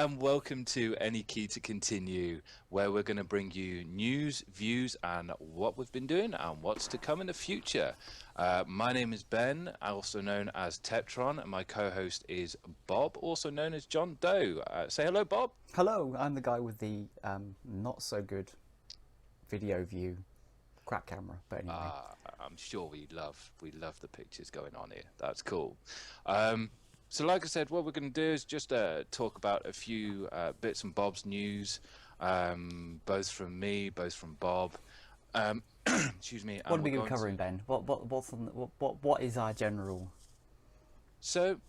and welcome to Any Key to Continue, where we're going to bring you news, views, and what we've been doing and what's to come in the future. My name is Ben, also known as Tetron, and my co-host is Bob, also known as John Doe. Say hello, Bob. Hello, I'm the guy with the not so good video view crap camera, but anyway. I'm sure we love the pictures going on here. That's cool. So like I said, what we're going to do is just talk about a few bits and bobs news, both from me, both from Bob. Excuse me. What are we going to be covering, Ben? What is our general? So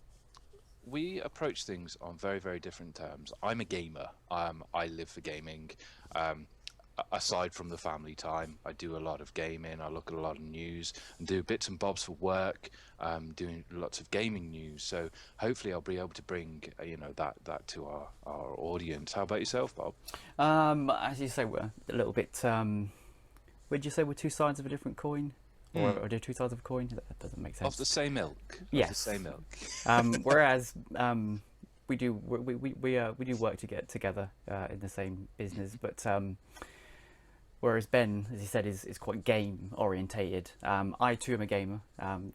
we approach things on very, very different terms. I'm a gamer. I live for gaming. Aside from the family time, I do a lot of gaming. I look at a lot of news and do bits and bobs for work, doing lots of gaming news. So hopefully I'll be able to bring that to our audience. How about yourself, Bob? As you say, we're a little bit. Would you say we're two sides of a different coin, or are there two sides of a coin? That doesn't make sense. Of the same milk. Yes. Of the same milk. Whereas we do work to get together in the same business, but. Whereas Ben, as he said, is quite game orientated. I too am a gamer,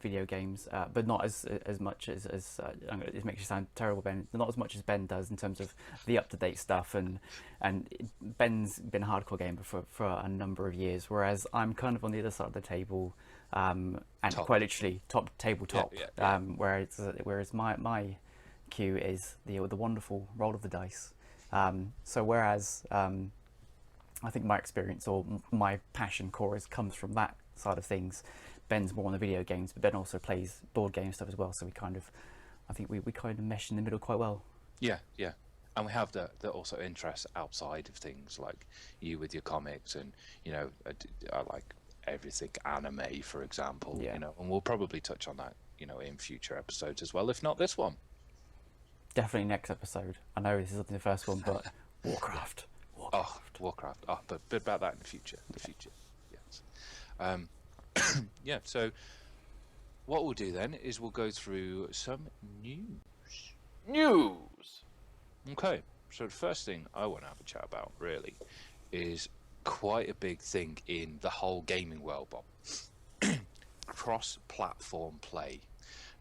video games, but not as much as it makes you sound terrible, Ben. Not as much as Ben does in terms of the up to date stuff, and Ben's been a hardcore gamer for a number of years, whereas I'm kind of on the other side of the table, and Top. quite literally tabletop. Yeah. Whereas my cue is the wonderful roll of the dice. So whereas I think my experience or my passion core comes from that side of things. Ben's more on the video games, but Ben also plays board game stuff as well. So I think we kind of mesh in the middle quite well. Yeah, and we have the also interests outside of things, like you with your comics, and I like everything anime, for example. Yeah. And we'll probably touch on that, in future episodes as well, if not this one. Definitely next episode. I know this isn't the first one, but Warcraft. Warcraft. But about that in the future. Yes. Yeah. So what we'll do then is we'll go through some news. Okay. So the first thing I want to have a chat about really is quite a big thing in the whole gaming world, Bob. Cross-platform play.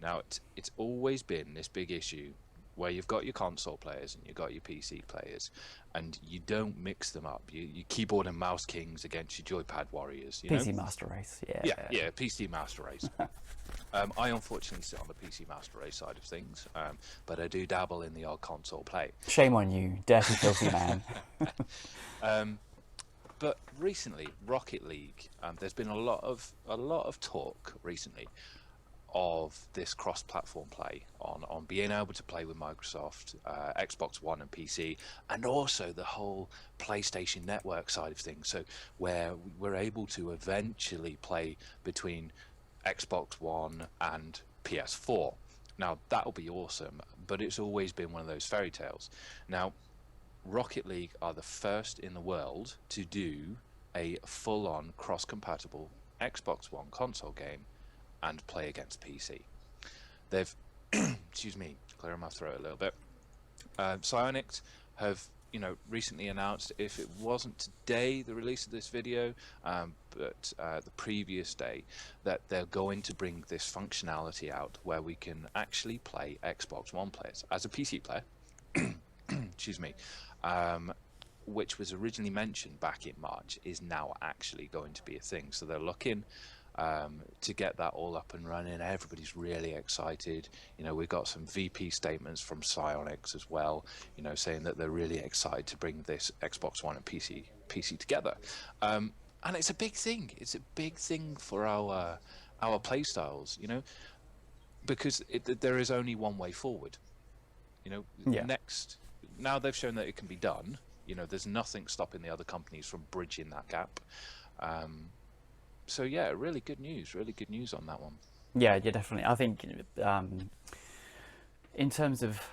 Now it's always been this big issue where you've got your console players and you've got your PC players, and you don't mix them up. You keyboard and mouse kings against your joypad warriors. PC Master Race, yeah. Yeah, PC Master Race. I unfortunately sit on the PC Master Race side of things, but I do dabble in the odd console play. Shame on you, dirty, filthy man. But recently, Rocket League, there's been a lot of talk recently of this cross-platform play on being able to play with Microsoft, Xbox One and PC, and also the whole PlayStation Network side of things. So where we're able to eventually play between Xbox One and PS4. Now that'll be awesome, but it's always been one of those fairy tales. Now Rocket League are the first in the world to do a full-on cross-compatible Xbox One console game and play against PC. They've, excuse me, clearing my throat a little bit. Psyonix have, recently announced, if it wasn't today, the release of this video, but the previous day, that they're going to bring this functionality out where we can actually play Xbox One players as a PC player. Excuse me. Which was originally mentioned back in March, is now actually going to be a thing. So they're looking to get that all up and running. Everybody's really excited. We've got some VP statements from Psyonix as well, saying that they're really excited to bring this Xbox One and PC together. And it's a big thing. It's a big thing for our play styles, because there is only one way forward. Next, now they've shown that it can be done. There's nothing stopping the other companies from bridging that gap. So yeah, really good news on that one. Yeah, definitely. I think in terms of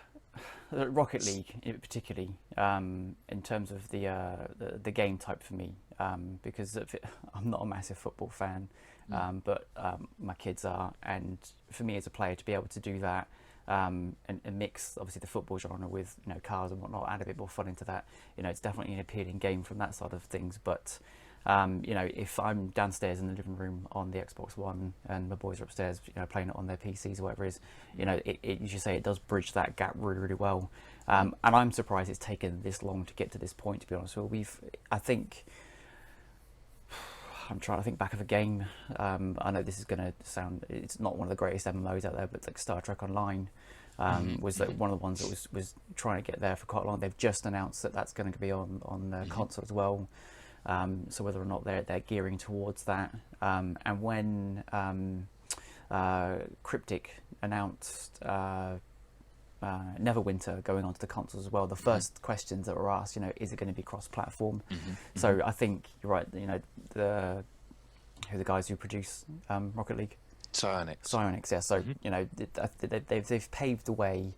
Rocket League, particularly in terms of the game type for me, because I'm not a massive football fan, but my kids are, and for me as a player to be able to do that and mix obviously the football genre with, you know, cars and whatnot, add a bit more fun into that. You know, it's definitely an appealing game from that side of things. But you know, if I'm downstairs in the living room on the Xbox One and my boys are upstairs, you know, playing it on their PCs or whatever it is, you know, you should say it does bridge that gap really, really well. And I'm surprised it's taken this long to get to this point, to be honest. Well, I think, I'm trying to think back of a game. I know this is going to sound, it's not one of the greatest MMOs out there, but like Star Trek Online was like one of the ones that was trying to get there for quite long. They've just announced that that's going to be on console as well. So whether or not they're gearing towards that, and when Cryptic announced Neverwinter going onto the consoles as well, the first questions that were asked, you know, is it going to be cross-platform? So I think you're right. You know, who are the guys who produce Rocket League? Psyonix, yeah. So you know, they've paved the way,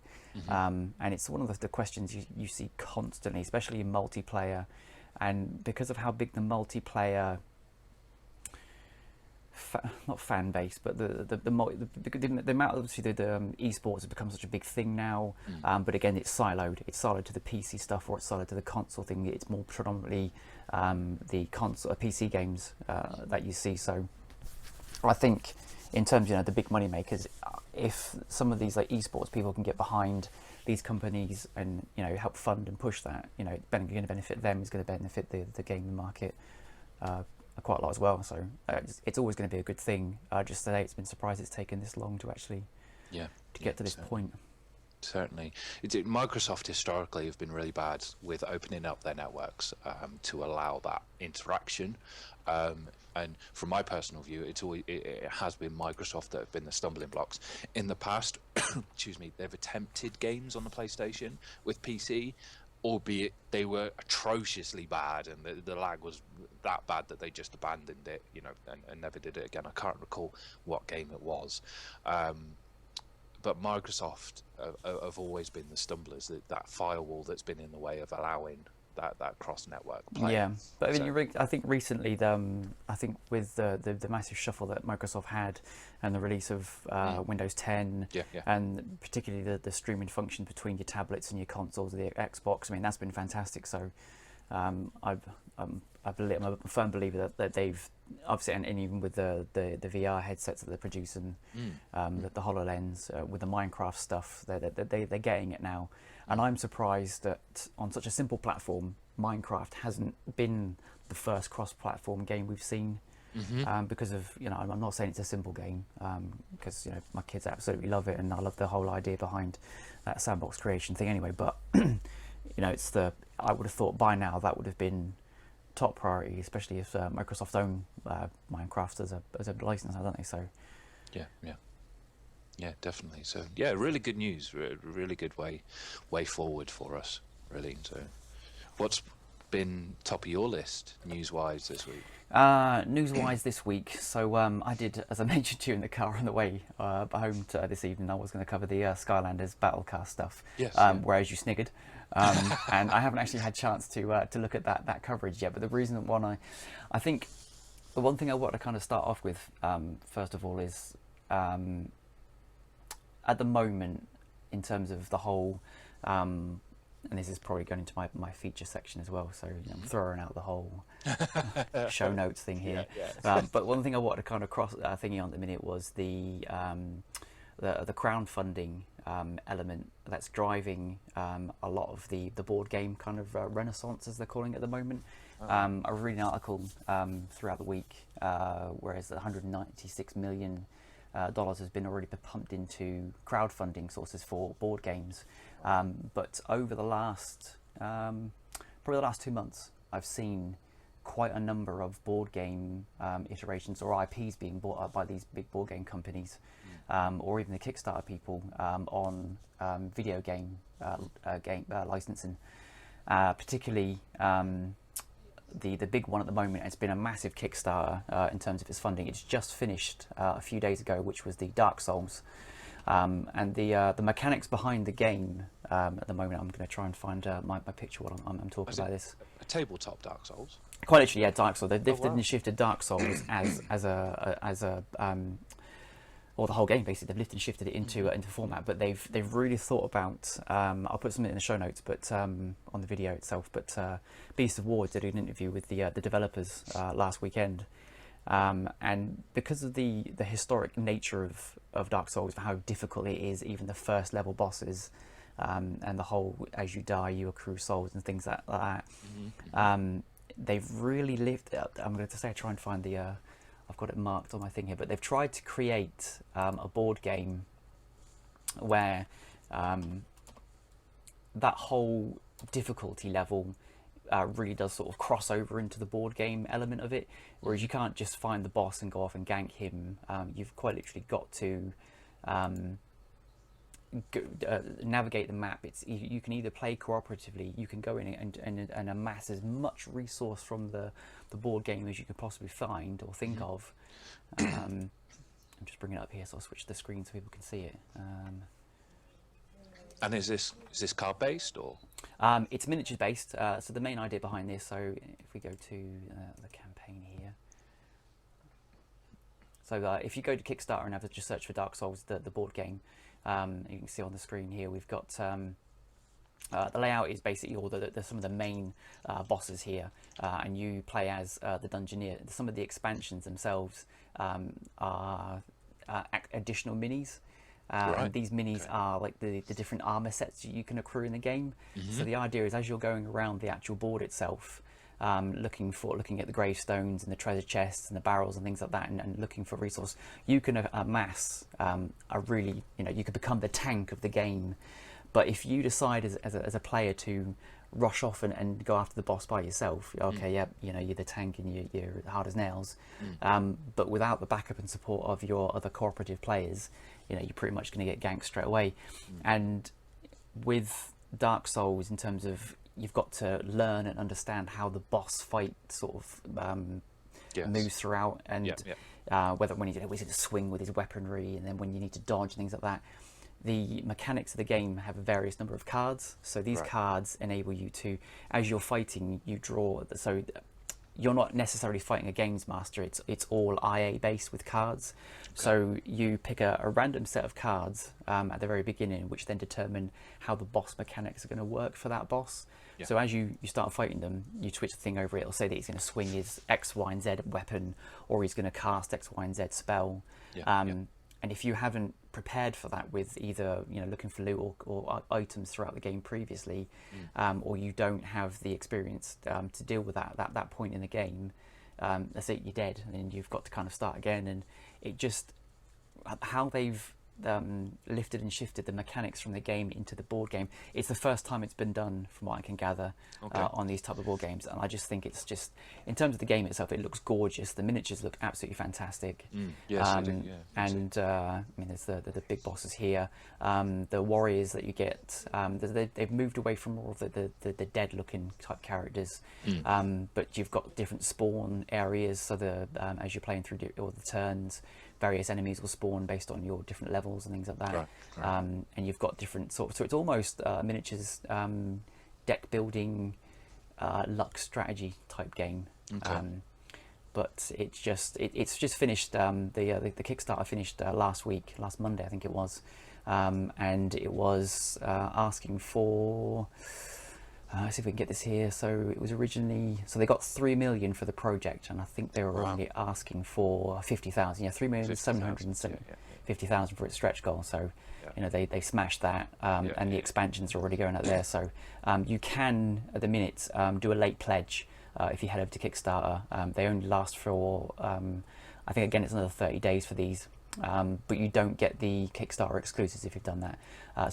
and it's one of the questions you see constantly, especially in multiplayer. And because of how big the multiplayer, not fan base, but the amount, obviously the esports has become such a big thing now. But again, it's siloed. It's siloed to the PC stuff, or it's siloed to the console thing. It's more predominantly the console, PC games that you see. So I think in terms of, you know, the big money makers, if some of these like esports people can get behind these companies and, you know, help fund and push that, you know, it's going to benefit them, it's going to benefit the gaming market quite a lot as well. So it's always going to be a good thing. Just today, it's been surprised it's taken this long to actually get to this point. Certainly. Microsoft historically have been really bad with opening up their networks to allow that interaction. And from my personal view, it has been Microsoft that have been the stumbling blocks. In the past, excuse me, they've attempted games on the PlayStation with PC, albeit they were atrociously bad, and the lag was that bad that they just abandoned it, you know, and never did it again. I can't recall what game it was. But Microsoft have always been the stumblers, that firewall that's been in the way of allowing that cross-network play. Yeah, but I mean, I think recently, I think with the massive shuffle that Microsoft had, and the release of Windows 10, and particularly the streaming function between your tablets and your consoles, the Xbox. I mean, that's been fantastic. So, I'm a firm believer that they've obviously, and even with the VR headsets that they're producing, the HoloLens, with the Minecraft stuff, they're getting it now. And I'm surprised that on such a simple platform, Minecraft hasn't been the first cross-platform game we've seen. Because of, you know, I'm not saying it's a simple game, because, you know, my kids absolutely love it, and I love the whole idea behind that sandbox creation thing anyway. But you know, I would have thought by now that would have been top priority, especially if Microsoft own Minecraft as a license, don't they? So yeah, definitely. So yeah, really good news, really good way forward for us, really. So what's been top of your list news-wise this week? News-wise this week, so I did, as I mentioned to you in the car on the way home this evening, I was going to cover the Skylanders Battlecast stuff, whereas you sniggered, and I haven't actually had a chance to look at that coverage yet. But the reason that I think the one thing I want to kind of start off with, first of all, is at the moment, in terms of the whole, and this is probably going into my feature section as well, so, you know, I'm throwing out the whole show notes thing here. But one thing I wanted to kind of cross thingy on at the minute was the crowdfunding element that's driving a lot of the board game kind of renaissance, as they're calling it at the moment. I was reading an article throughout the week, whereas $196 million has been already pumped into crowdfunding sources for board games, but over the last probably the last 2 months, I've seen quite a number of board game iterations or IPs being bought up by these big board game companies, or even the Kickstarter people, on video game licensing, particularly the big one at the moment. It's been a massive Kickstarter in terms of its funding. It's just finished a few days ago, which was the Dark Souls, and the mechanics behind the game at the moment. I'm going to try and find my picture while I'm talking about this. A tabletop Dark Souls. Quite literally, yeah, Dark Souls. They've lifted and shifted Dark Souls as a or the whole game basically. They've lifted and shifted it into format, but they've really thought about. I'll put something in the show notes, but on the video itself. But Beast of War did an interview with the developers last weekend, and because of the historic nature of Dark Souls, for how difficult it is, even the first level bosses, and the whole as you die you accrue souls and things like that. They've really lived. I'm going to say try and find the. I've got it marked on my thing here, but they've tried to create a board game where that whole difficulty level really does sort of cross over into the board game element of it, whereas you can't just find the boss and go off and gank him. You've quite literally got to navigate the map. You can either play cooperatively, you can go in and amass as much resource from the board game as you could possibly find or think of. I'm just bringing it up here, so I'll switch the screen so people can see it. And is this card based or? It's miniatures based. So the main idea behind this. So if we go to the campaign here. So if you go to Kickstarter and have just search for Dark Souls, the board game, you can see on the screen here we've got the layout is basically all some of the main bosses here, and you play as the Dungeoneer. Some of the expansions themselves are additional minis. And these minis are like the different armor sets you can accrue in the game. So the idea is as you're going around the actual board itself, looking at the gravestones and the treasure chests and the barrels and things like that, and looking for resource, you can amass a really, you could become the tank of the game. But if you decide as a player to rush off and go after the boss by yourself, okay, yeah, you're the tank and you're hard as nails. But without the backup and support of your other cooperative players, you're pretty much going to get ganked straight away. And with Dark Souls, in terms of you've got to learn and understand how the boss fight sort of moves throughout, and whether when he's going to swing with his weaponry, and then when you need to dodge, things like that. The mechanics of the game have a various number of cards, so these cards enable you to, as you're fighting, you draw. So you're not necessarily fighting a games master. It's all IA based with cards. So you pick a random set of cards at the very beginning, which then determine how the boss mechanics are going to work for that boss. So as you start fighting them, you switch the thing over. It'll say that he's going to swing his X, Y, and Z weapon, or he's going to cast X, Y, and Z spell. And if you haven't prepared for that with either looking for loot or items throughout the game previously, or you don't have the experience to deal with that point in the game, that's it, you're dead, and then you've got to kind of start again. And it just, how they've lifted and shifted the mechanics from the game into the board game, it's the first time it's been done, from what I can gather, on these type of board games. And I just think it's just, in terms of the game itself, it looks gorgeous. The miniatures look absolutely fantastic. Yes, they do, and I mean, there's the big bosses here, the warriors that you get. They've moved away from more of the dead looking type characters, but you've got different spawn areas, so as you're playing through all the turns, various enemies will spawn based on your different levels and things like that. And you've got different so it's almost miniatures deck building, luck strategy type game. But it's just finished. The Kickstarter finished last Monday, I think it was, and it was asking for. Let's see if we can get this here. So it was originally, so they got 3 million for the project, and I think they were only asking for 50,000. Yeah, 3,750,000 for its stretch goal. So they smashed that, and the expansions are already going out there. So you can at the minute do a late pledge if you head over to Kickstarter. They only last for I think again it's another 30 days for these. But you don't get the Kickstarter exclusives if you've done that.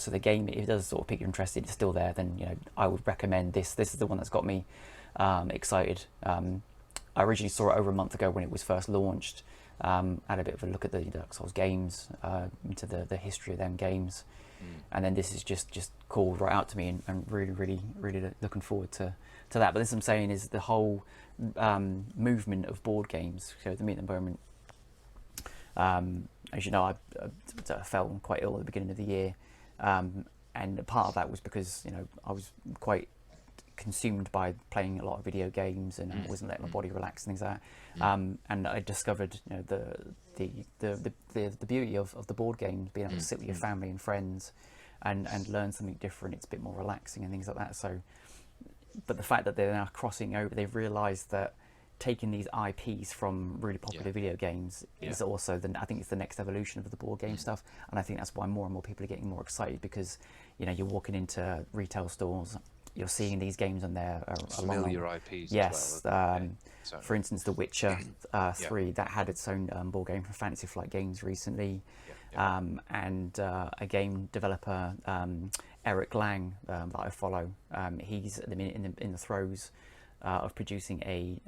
So the game, if it does sort of pique your interest, it's still there, then I would recommend this. This is the one that's got me excited. I originally saw it over a month ago when it was first launched. Had a bit of a look at the Dark Souls games, into the history of them games, and then this is just called right out to me, and really looking forward to that. But this I'm saying is the whole movement of board games. So at the moment. As you know, I fell quite ill at the beginning of the year, and part of that was because I was quite consumed by playing a lot of video games, and I wasn't letting my body relax and things like that. And I discovered, you know, the beauty of the board games, being able to sit with your family and friends and learn something different. It's a bit more relaxing and things like that. So, but the fact that they're now crossing over, they've realised that taking these IPs from really popular video games is also I think it's the next evolution of the board game stuff, and I think that's why more and more people are getting more excited, because, you know, you're walking into retail stores, you're seeing these games on there. Familiar IPs. Yes. As well, for instance, The Witcher 3 that had its own board game from Fantasy Flight Games recently, and a game developer, Eric Lang, that I follow. He's at the minute in the throes of producing a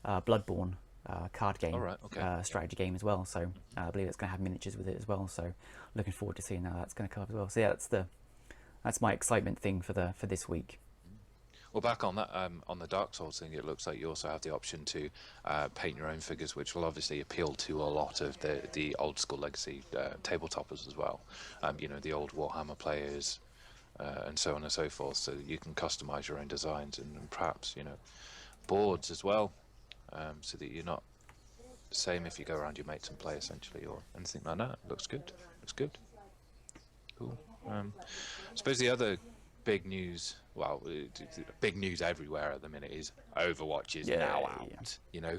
Bloodborne card game, strategy game as well. So I believe it's going to have miniatures with it as well. So looking forward to seeing how that's going to come up as well. So yeah, that's my excitement thing for this week. Well, back on that, on the Dark Souls thing, it looks like you also have the option to paint your own figures, which will obviously appeal to a lot of the old school legacy tabletoppers as well. You know, the old Warhammer players. And so on and so forth, so you can customize your own designs, and perhaps, you know, boards as well, so that you're not the same if you go around your mates and play, essentially, or anything like that. Looks good. Cool. I suppose the other big news, well, big news everywhere at the minute, is Overwatch is now out. You know,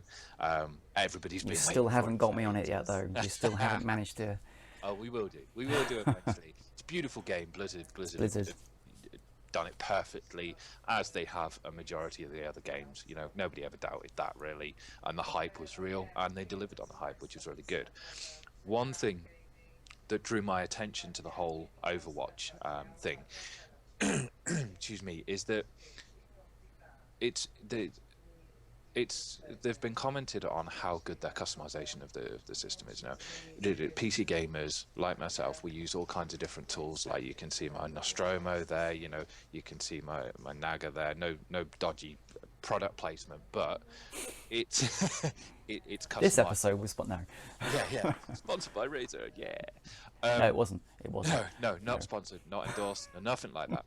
everybody's been. You still haven't got me on it yet, though. You still haven't managed to. Oh, we will do eventually. It's a beautiful game. Blizzard have done it perfectly, as they have a majority of the other games. You know, nobody ever doubted that, really, and the hype was real, and they delivered on the hype, which was really good. One thing that drew my attention to the whole Overwatch thing, excuse me, is that they've been commented on how good their customization of the system is now. PC gamers like myself, we use all kinds of different tools. Like, you can see my Nostromo there, you know, you can see my Naga there. No dodgy product placement, but it's it's customized. This episode was Sponsored by Razer. No, it wasn't. No, not sponsored, not endorsed, nothing like that.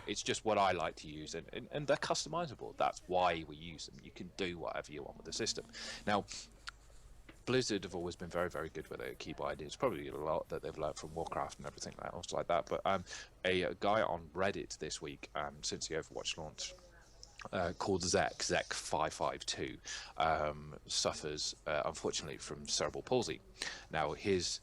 It's just what I like to use, and they're customizable. That's why we use them. You can do whatever you want with the system. Now, Blizzard have always been very, very good with their keyboard. It's probably a lot that they've learned from Warcraft and everything else like that. But a guy on Reddit this week, since the Overwatch launch, called Zek552, suffers, unfortunately, from cerebral palsy. Now, his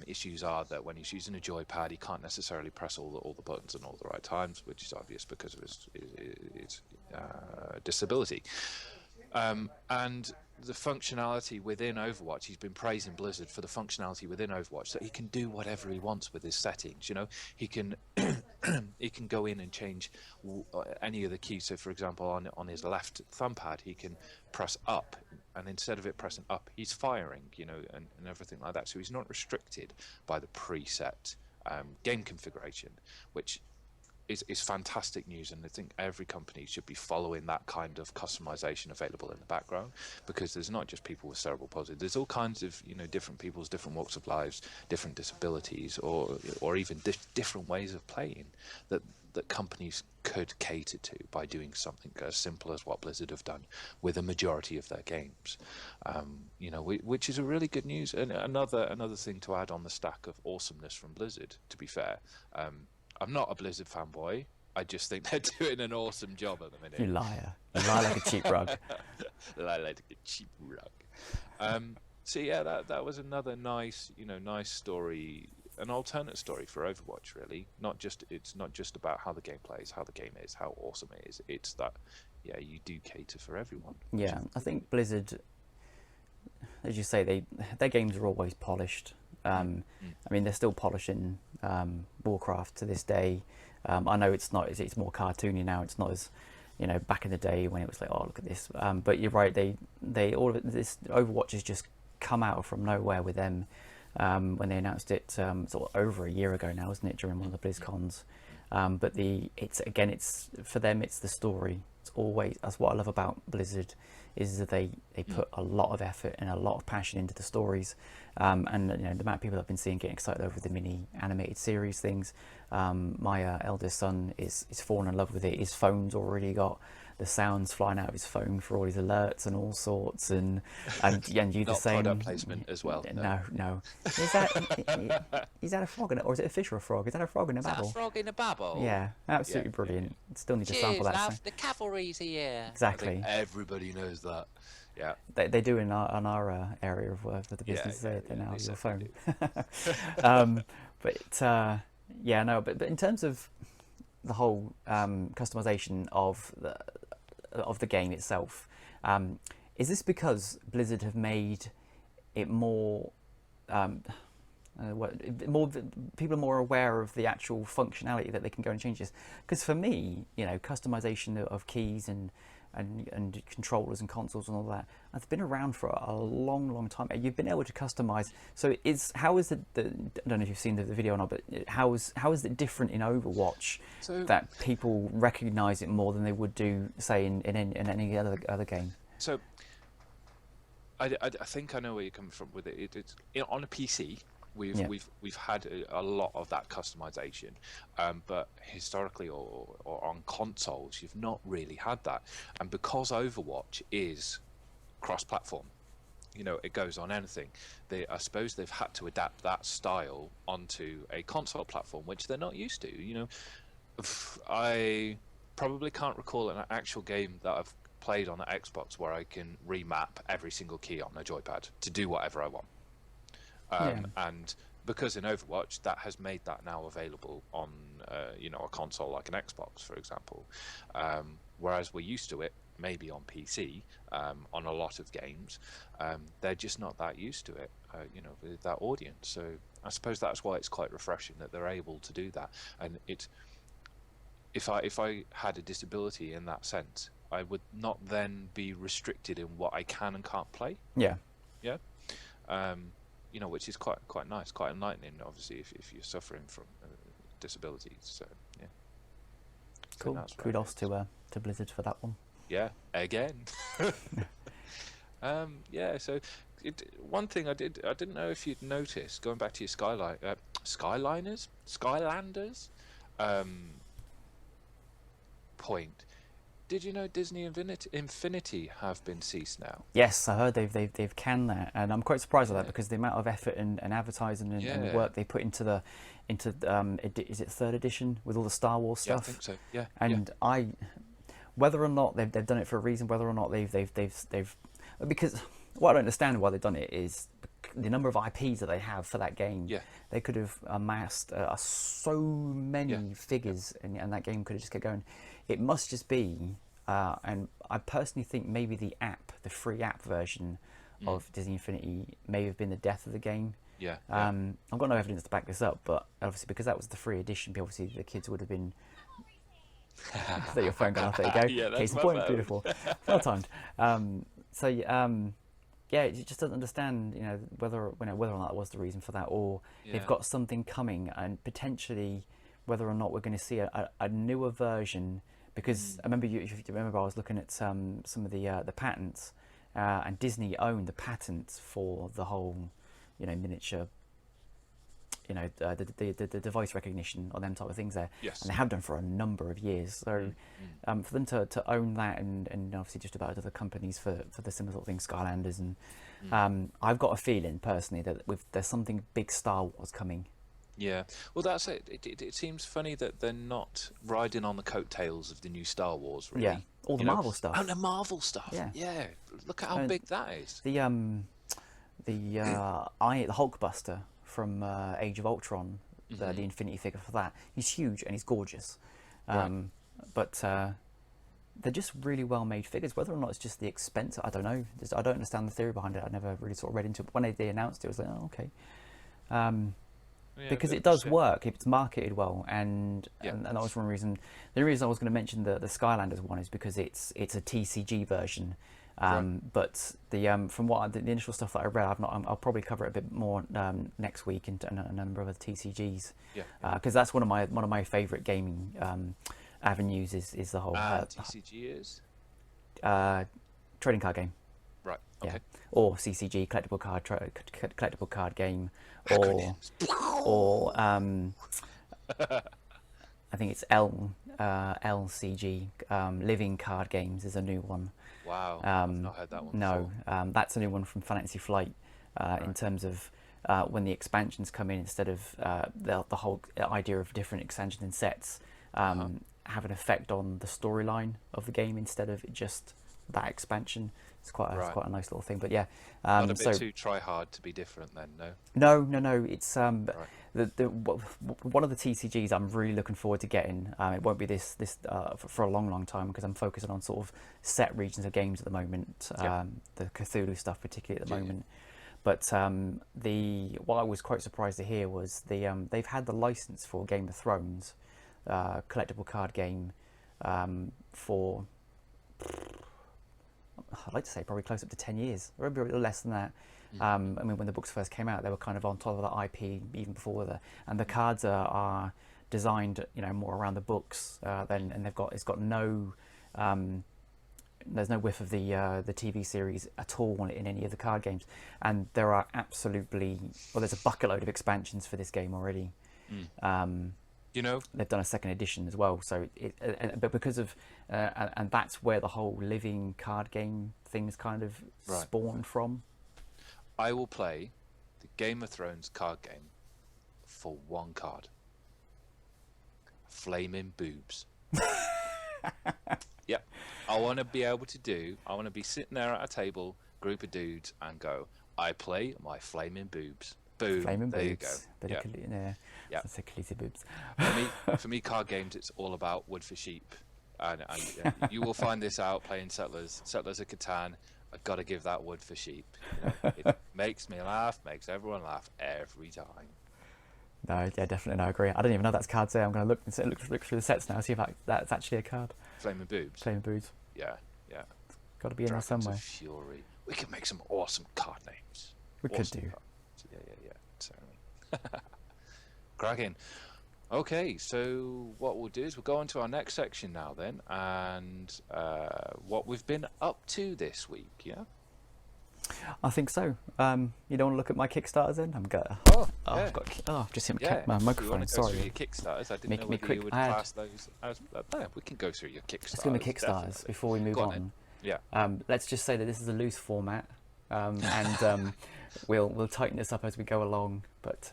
issues are that when he's using a joypad, he can't necessarily press all the buttons in all the right times, which is obvious because of his disability. And the functionality within Overwatch, he's been praising Blizzard for the functionality within Overwatch, that he can do whatever he wants with his settings. You know, he can he can go in and change any of the keys. So, for example, on his left thumb pad, he can press up, and instead of it pressing up, he's firing. You know, and everything like that. So he's not restricted by the preset game configuration, which is fantastic news, and I think every company should be following that kind of customization available in the background, because there's not just people with cerebral palsy. There's all kinds of, you know, different people's different walks of lives, different disabilities, or even different ways of playing that companies could cater to by doing something as simple as what Blizzard have done with a majority of their games. You know, which is a really good news, and another thing to add on the stack of awesomeness from Blizzard. To be fair, I'm not a Blizzard fanboy. I just think they're doing an awesome job at the minute. You liar. You lie like a cheap rug. Lie like a cheap rug. So yeah, that was another nice story, an alternate story for Overwatch, really. It's not just about how the game plays, how the game is, how awesome it is. It's that, yeah, you do cater for everyone. Yeah, I think Blizzard, as you say, their games are always polished. I mean, they're still polishing Warcraft to this day. I know it's more cartoony now. It's not as, you know, back in the day when it was like, oh, look at this. But you're right. They all of it, this Overwatch has just come out from nowhere with them when they announced it sort of over a year ago now, isn't it? During one of the BlizzCons, But it's for them, it's the story. It's always, that's what I love about Blizzard, is that they put a lot of effort and a lot of passion into the stories. And the amount of people I've been seeing getting excited over the mini animated series things. My eldest son is fallen in love with it. His phone's already got the sounds flying out of his phone for all his alerts and all sorts, and you the same. Not product placement as well. No. Is that a frog or is it a fish or a frog? Is that a frog in a babble? Is that a frog in a babble? Yeah, absolutely brilliant. Still need to sample that. Love, the cavalry's here. Exactly. Everybody knows that. Yeah. They do in our area of work for the business. They now your phone. But in terms of the whole customization of the game itself, is this because Blizzard have made it more people are more aware of the actual functionality that they can go and change this? Because for me, customization of keys and controllers and consoles and all that, that's been around for a long time. You've been able to customize. So how is it? I don't know if you've seen the video or not, but how is it different in Overwatch that people recognize it more than they would do, say, in any other game? So I think I know where you're coming from with it. It's on a PC. We've had a lot of that customization, but historically or on consoles, you've not really had that. And because Overwatch is cross-platform, it goes on anything. I suppose they've had to adapt that style onto a console platform, which they're not used to. I probably can't recall an actual game that I've played on the Xbox where I can remap every single key on a joypad to do whatever I want. And because in Overwatch, that has made that now available on a console like an Xbox, for example, whereas we're used to it maybe on PC on a lot of games. They're just not that used to it, with that audience. So I suppose that's why it's quite refreshing that they're able to do that. And if I had a disability in that sense, I would not then be restricted in what I can and can't play. Yeah. Which is quite nice, quite enlightening, obviously, if you're suffering from disabilities. So yeah. Cool. Kudos to Blizzard for that one. Yeah. Again. So one thing I didn't know if you'd noticed, going back to your Skylanders point. Did you know Disney Infinity have been ceased now? Yes, I heard they've canned that, and I'm quite surprised at that because the amount of effort and advertising and work they put into is it 3rd edition with all the Star Wars stuff? Yeah, I think so. Yeah. And whether or not they've done it for a reason, whether or not they've because what I don't understand why they've done it is the number of IPs that they have for that game. Yeah. They could have amassed so many figures, and that game could have just kept going. It must just be, and I personally think maybe the free app version of Disney Infinity may have been the death of the game. Yeah. I've got no evidence to back this up, but obviously because that was the free edition, obviously the kids would have been. There your phone going off. There you go. Yeah, that's Case in point. Beautiful. Well timed. It just doesn't understand, whether or not that was the reason for that, or they've got something coming, and potentially whether or not we're going to see a newer version. Because I remember if you remember, I was looking at some of the patents, and Disney owned the patents for the whole, miniature, the device recognition or them type of things there. Yes. And they have done for a number of years. So for them to own that, and obviously just about other companies for the similar sort of things, Skylanders, and I've got a feeling personally that there's something big Star Wars coming. Yeah, well, that's it. It seems funny that they're not riding on the coattails of the new Star Wars, really. Yeah, all the Marvel stuff. Oh, the Marvel stuff. Yeah. Look at how big that is. The Hulkbuster from Age of Ultron, the Infinity figure for that, he's huge and he's gorgeous. But they're just really well made figures. Whether or not it's just the expense, I don't know. I don't understand the theory behind it. I never really sort of read into it. But when they announced it, I was like, oh, okay. Because it does work, it's marketed well, and that was one reason. The reason I was going to mention the Skylanders one is because it's a TCG version, But from the initial stuff that I read, I'll probably cover it a bit more next week and a number of other TCGs. Yeah. Because that's one of my favourite gaming avenues is the whole TCG is trading card game. right. Okay. Yeah, or CCG, collectible card game, or I think it's LCG, living card games is a new one. Wow. I've not heard that one. No, that's a new one from Fantasy Flight. In terms of when the expansions come in, instead of the whole idea of different expansions and sets have an effect on the storyline of the game instead of just that expansion. It's quite a nice little thing. But yeah, not a bit too try hard to be different then, no. No. It's one of the TCGs I'm really looking forward to getting. It won't be this for a long time because I'm focusing on sort of set regions of games at the moment. The Cthulhu stuff particularly at the moment. But what I was quite surprised to hear was they've had the license for Game of Thrones collectible card game for, I'd like to say probably close up to 10 years, or maybe a little less than that. I mean, when the books first came out, they were kind of on top of the IP even before and the cards are designed, more around the books and it's got no, there's no whiff of the TV series at all in any of the card games, and there are there's a bucket load of expansions for this game already. They've done a second edition as well, so but because of and that's where the whole living card game things kind of spawned from. I will play the Game of Thrones card game for one card. Flaming boobs. Yep. I want to be sitting there at a table, group of dudes, and go, I play my flaming boobs. Boom. Flaming there boobs. You go. Yeah. Boobs. For me, card games, it's all about wood for sheep. And you will find this out playing Settlers of Catan. I've got to give that wood for sheep. It makes me laugh, makes everyone laugh every time. No, yeah, definitely, no, I agree. I don't even know that's cards there. I'm going to look through the sets now, see if that's actually a card. Flaming boobs. Flaming boobs. Yeah. Got to be in there somewhere. Of Fury. We could make some awesome card names. We could do. Yeah. Certainly. Cracking. Okay, so what we'll do is we'll go on to our next section now then, and what we've been up to this week, yeah? I think so. You don't want to look at my Kickstarters then? I've just hit my microphone. Sorry. Your Kickstarters. I didn't know whether you would class those. We can go through your Kickstarters. Let's go to Kickstarters definitely. Before we move on. Yeah. Let's just say that this is a loose format, and we'll tighten this up as we go along. But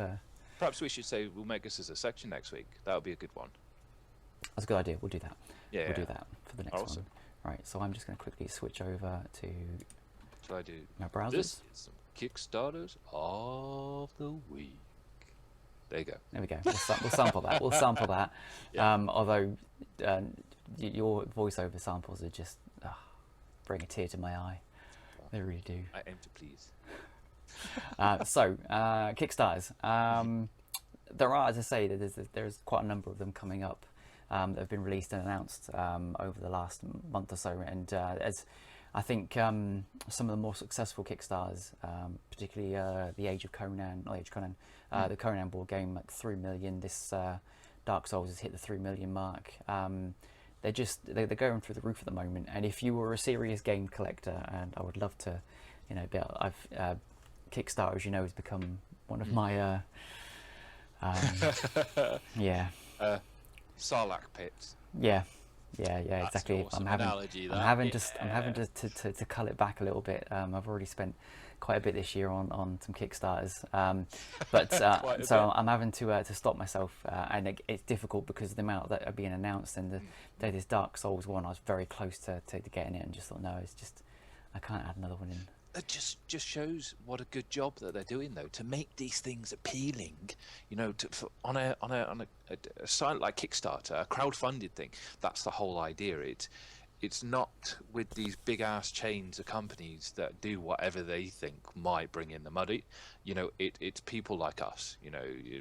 perhaps we should say we'll make this as a section next week. That would be a good one. That's a good idea. We'll do that. We'll do that for the next one. Right. So I'm just going to quickly switch over to. Shall I do my browsers? This is some Kickstarters of the week. There you go. There we go. We'll sample that. We'll sample that. Yeah. Although your voiceover samples are just bring a tear to my eye. They really do. I aim to please. Kickstarters. There are, as I say, there's quite a number of them coming up that have been released and announced over the last month or so, and as I think some of the more successful Kickstarters, particularly the Age of Conan, the Conan board game, like 3 million. This Dark Souls has hit the 3 million mark. They're going through the roof at the moment. And if you were a serious game collector, and I would love to, Kickstarter, as you know, has become one of my Sarlacc pits. Yeah, exactly. Awesome. I'm having to cull it back a little bit. I've already spent quite a bit this year on some Kickstarters, but so I'm having to stop myself, and it's difficult because of the amount that are being announced. And this Dark Souls one, I was very close to getting it, and just thought, no, it's just I can't add another one in. It just shows what a good job that they're doing, though, to make these things appealing. On a site like Kickstarter, a crowdfunded thing. That's the whole idea. It's not with these big ass chains of companies that do whatever they think might bring in the money. It's people like us.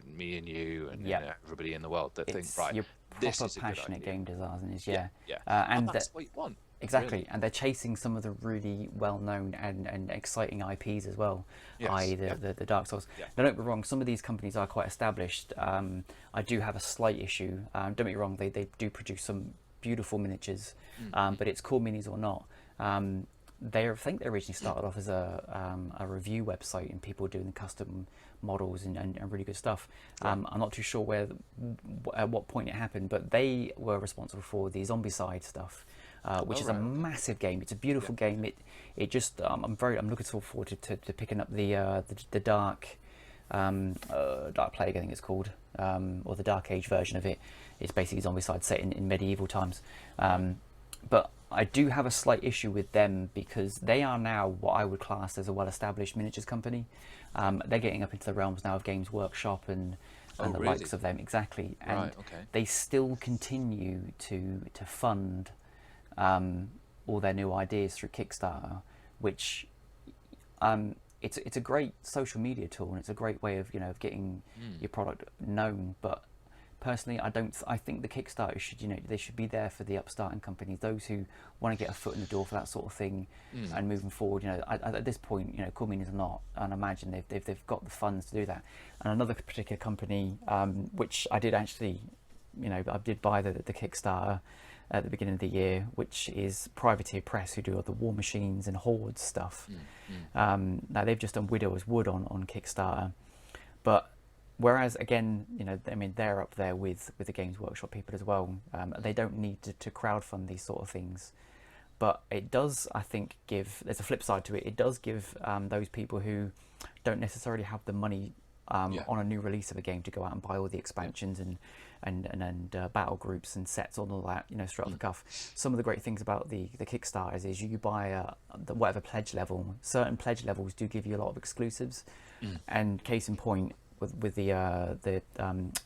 Me and you and everybody in the world that think, right, your this proper is a good passionate idea. game designers, yeah. And that's what you want. Exactly, Really? and they're chasing some of the really well-known and exciting IPs as well, Yes. i.e. Yeah. The Dark Souls. Yeah. Now, don't get me wrong, some of these companies are quite established. I do have a slight issue. Don't get me wrong, they do produce some beautiful miniatures, Mm-hmm. but it's Cool Minis or not. I think they originally started off as a review website and people doing custom models and really good stuff. Right. I'm not too sure at what point it happened, but they were responsible for the Zombicide stuff, which Oh, is a right. Okay. massive game. It's a Yeah. beautiful game. It just I'm looking forward to picking up the Dark Plague, I think it's called, or the Dark Age version of it. It's basically Zombicide set in medieval times. Right. But I do have a slight issue with them because they are now what I would class as a well-established miniatures company. They're getting up into the realms now of Games Workshop Oh, and the really? likes of them, exactly. Right. And Okay. they still continue to fund all their new ideas through Kickstarter, which it's a great social media tool and it's a great way of of getting Mm. your product known. But personally, I think the Kickstarter should they should be there for the upstarting companies, those who want to get a foot in the door for that sort of thing, Mm. and moving forward. At this point, Cool Meanings or not, and I imagine they've got the funds to do that. And another particular company, which I did actually, I did buy the Kickstarter at the beginning of the year, which is Privateer Press, who do all the War Machines and Horde stuff. Now they've just done Widow's Wood on Kickstarter, but whereas again, they're up there with the Games Workshop people as well. They don't need to crowdfund these sort of things, but it does, I think, there's a flip side to it. It does give those people who don't necessarily have the money Yeah. on a new release of a game to go out and buy all the expansions and battle groups and sets and all that, straight off the cuff. Some of the great things about the Kickstarters is you buy whatever pledge level. Certain pledge levels do give you a lot of exclusives, and case in point, with the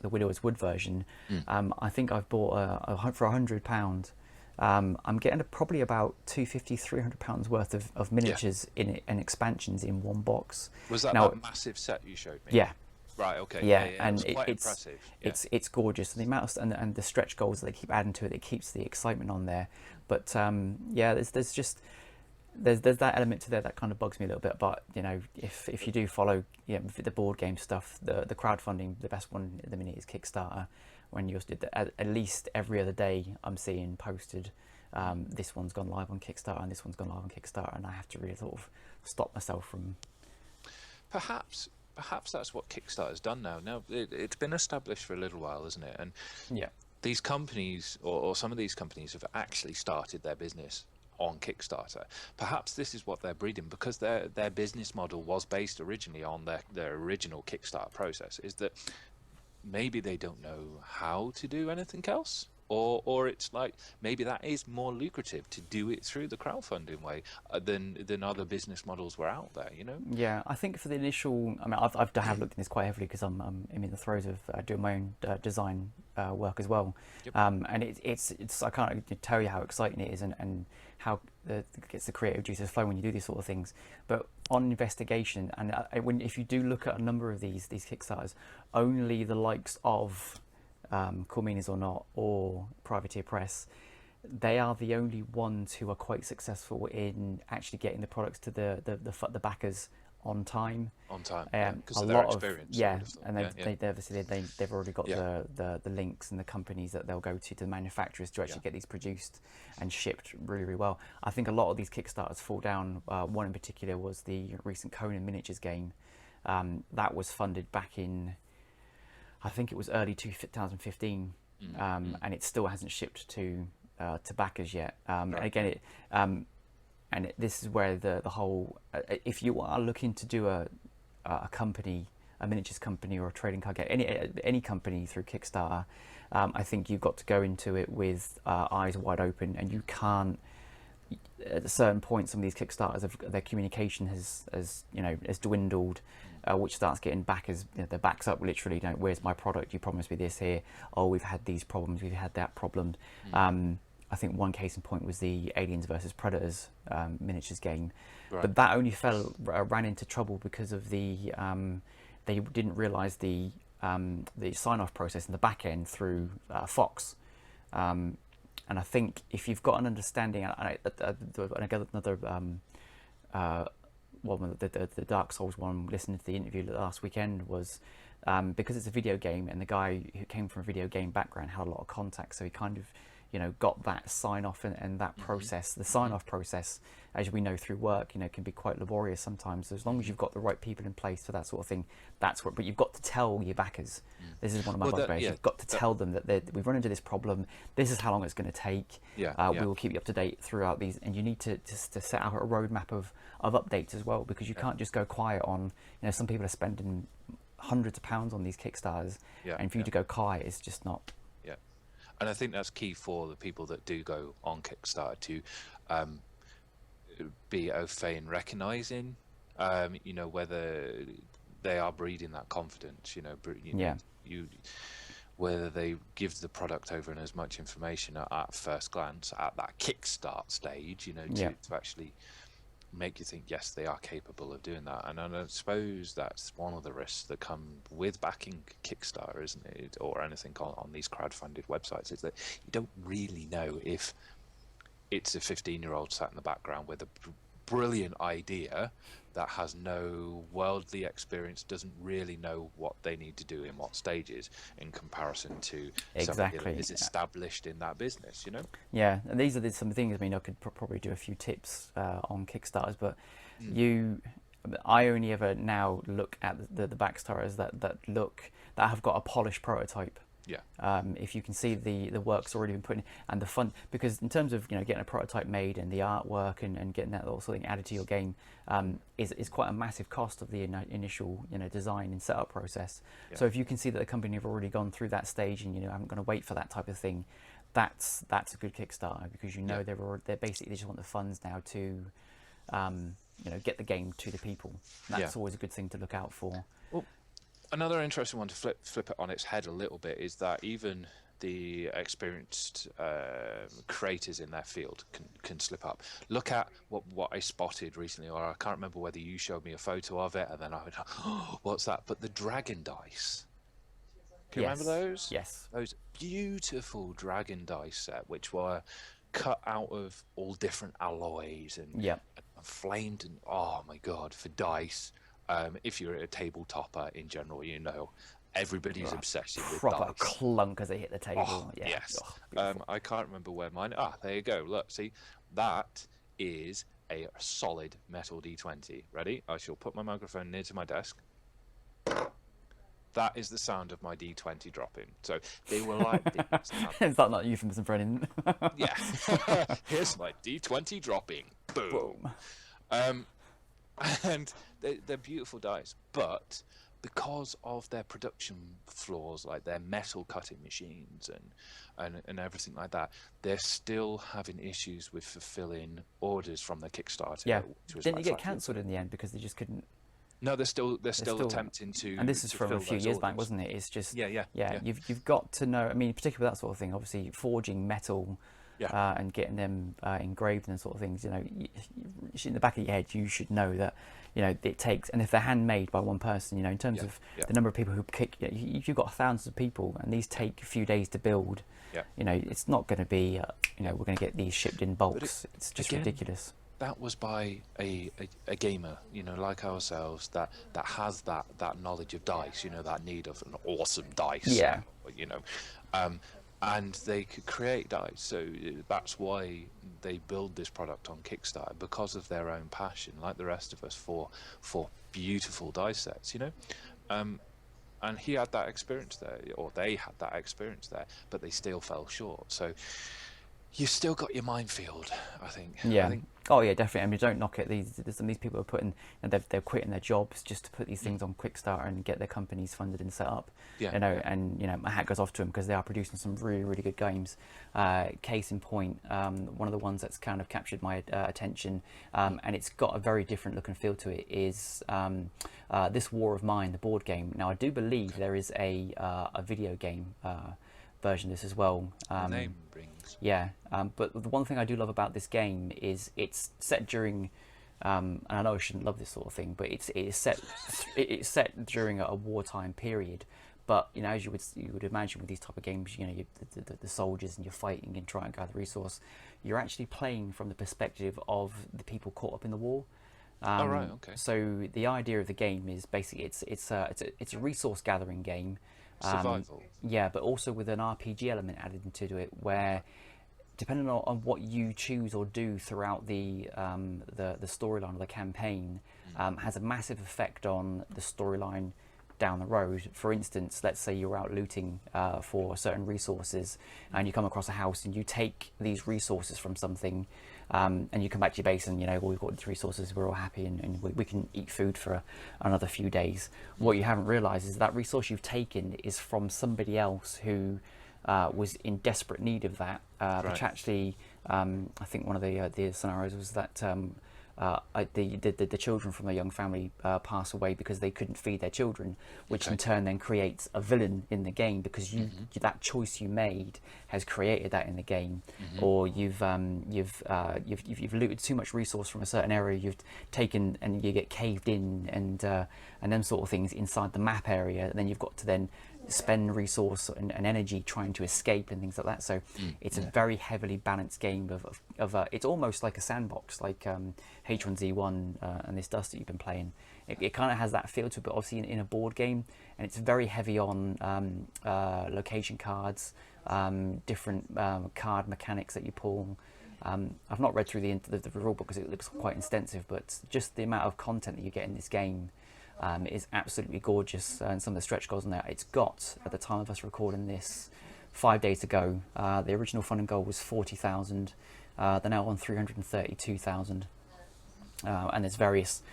Widow's Wood version, I think I've bought for £100. I'm getting probably about £250-300 worth of miniatures in it and expansions in one box. Was that Now, that massive set you showed me? yeah, Right. Okay. yeah, Yeah. and It was quite impressive. Yeah. it's gorgeous. The amount and the stretch goals that they keep adding to it, it keeps the excitement on there. But yeah, there's just there's that element to there that kind of bugs me a little bit. But if you do follow the board game stuff, the crowdfunding, the best one at the minute is Kickstarter. When you're at least every other day, I'm seeing posted. This one's gone live on Kickstarter and this one's gone live on Kickstarter, and I have to really sort of stop myself from. Perhaps that's what Kickstarter's done now. Now it's been established for a little while, isn't it? And Yeah. these companies, or some of these companies, have actually started their business on Kickstarter. Perhaps this is what they're breeding, because their business model was based originally on their original Kickstarter process. Is that maybe they don't know how to do anything else, or it's like maybe that is more lucrative to do it through the crowdfunding way than other business models were out there. Yeah, I think for the initial, I mean, I have looked at this quite heavily because I'm in the throes of doing my own design work as well. Yep. And it's I can't tell you how exciting it is and how it gets the creative juices flowing when you do these sort of things. But on investigation, and if you do look at a number of these Kickstarters, only the likes of Cool Meanings or Not or Privateer Press, they are the only ones who are quite successful in actually getting the products to the backers on time. On time, A because of lot their experience. I would have thought. and they obviously they've already got Yeah. the links and the companies that they'll go to the manufacturers to actually get these produced and shipped really, really well. I think a lot of these Kickstarters fall down. One in particular was the recent Conan miniatures game that was funded back in, I think it was early 2015, and it still hasn't shipped to backers yet. And again, this is where the whole, if you are looking to do a company, a miniatures company or a trading card game, any company through Kickstarter, I think you've got to go into it with eyes wide open, and you can't. At a certain point, some of these Kickstarters, their communication has dwindled, which starts getting backers. Their backs up literally. Where's my product? You promised me this here. Oh, we've had these problems. We've had that problem. I think one case in point was the Aliens versus Predators miniatures game, but that only ran into trouble because of they didn't realise the sign-off process in the back end through Fox. And I think if you've got an understanding, and another one, the Dark Souls one, listening to the interview last weekend was because it's a video game, and the guy who came from a video game background had a lot of contacts, so he kind of, got that sign off and that process. The sign off process, as we know through work, can be quite laborious sometimes. So as long as you've got the right people in place for that sort of thing, that's what. But you've got to tell your backers. This is one of my bugbears. You've got to tell them that we've run into this problem. This is how long it's going to take. We will keep you up to date throughout these, and you need to set out a roadmap of updates as well, because you can't just go quiet on. Some people are spending hundreds of pounds on these Kickstarters, and for you to go quiet is just not. And I think that's key for the people that do go on Kickstarter to be au fait in recognizing, whether they are breeding that confidence, whether they give the product over and as much information at first glance at that kickstart stage, to actually make you think, yes, they are capable of doing that. And I suppose that's one of the risks that come with backing Kickstarter, isn't it, or anything on these crowdfunded websites, is that you don't really know if it's a 15-year-old sat in the background with a brilliant idea that has no worldly experience, doesn't really know what they need to do in what stages in comparison to somebody that is established in that business, Yeah, and these are some things. I mean, I could probably do a few tips on Kickstarters, but I only ever now look at the Backstarters that have got a polished prototype. If you can see the work's already been put in, and the fun, because in terms of getting a prototype made and the artwork and getting that little something added to your game is quite a massive cost of the initial design and setup process. So if you can see that the company have already gone through that stage and haven't going to wait for that type of thing, that's a good Kickstarter, because they're basically, they just want the funds now to get the game to the people. That's always a good thing to look out for. Well, another interesting one to flip it on its head a little bit is that even the experienced creators in their field can slip up. Look at what I spotted recently, or I can't remember whether you showed me a photo of it, and then I went, oh, what's that? But the dragon dice. Can you remember those? Yes. Those beautiful dragon dice set, which were cut out of all different alloys and flamed, and oh my god, for dice. If you're a tabletopper in general, everybody's obsessing with proper dice. Clunk as they hit the table. Yes. I can't remember where mine. There you go. Look, see, that is a solid metal D20. Ready? I shall put my microphone near to my desk. That is the sound of my D20 dropping. So they were like these. Is that not euphemism for anything? Yeah. Here's my D20 dropping. Boom. And they're beautiful dice, but because of their production flaws, like their metal cutting machines and everything like that, they're still having issues with fulfilling orders from the Kickstarter. Yeah. Didn't it get cancelled in the end because they just couldn't? No, they're still attempting to. And this is from a few years back, wasn't it? It's just You've got to know. I mean, particularly that sort of thing. Obviously, forging metal. And getting them engraved and sort of things, in the back of your head, you should know that, it takes, and if they're handmade by one person, in terms of the number of people who if you've got thousands of people and these take a few days to build, it's not going to be, we're going to get these shipped in bulks. It's just ridiculous. That was by a gamer, like ourselves, that has that knowledge of dice, that need of an awesome dice. And they could create dice, so that's why they build this product on Kickstarter, because of their own passion, like the rest of us, for beautiful dice sets, and he had that experience there, or they had that experience there, but they still fell short. So you've still got your minefield, I think. Oh yeah, definitely. I mean, don't knock it. These people are putting, they're quitting their jobs just to put these things on Kickstarter and get their companies funded and set up. My hat goes off to them, because they are producing some really, really good games. Case in point, one of the ones that's kind of captured my attention, and it's got a very different look and feel to it, is This War of Mine, the board game. Now, I do believe there is a video game version of this as well. The name rings. But the one thing I do love about this game is it's set during, and I know I shouldn't love this sort of thing, but it's set during a wartime period, But you know, as you would imagine with these type of games, you know, the soldiers and you're fighting and trying to gather resource, you're actually playing from the perspective of the people caught up in the war. Oh, right, okay. So the idea of the game is basically it's a resource gathering game. Survival. Yeah, but also with an RPG element added into it, where depending on what you choose or do throughout the storyline or the campaign, has a massive effect on the storyline down the road. For instance, let's say you're out looting for certain resources, and you come across a house and you take these resources from something, and you come back to your base and, you know, well, we've got these resources, we're all happy, and we can eat food for another few days. What you haven't realized is that resource you've taken is from somebody else who was in desperate need of that, which actually, I think one of the scenarios was that the children from a young family pass away because they couldn't feed their children, which in turn then creates a villain in the game, because that choice you made has created that in the game. Or you've looted too much resource from a certain area, you've taken and you get caved in, and them sort of things inside the map area, and then you've got to then spend resource and energy trying to escape and things like that. So it's a very heavily balanced game of it's almost like a sandbox, like H1Z1 and this Dust that you've been playing. It kind of has that feel to it, but obviously in a board game, and it's very heavy on location cards, different card mechanics that you pull. I've not read through the rule book because it looks quite extensive, but just the amount of content that you get in this game is absolutely gorgeous, and some of the stretch goals on there. It's got, at the time of us recording this, 5 days to go. The original funding goal was 40,000. They're now on 332,000. And there's various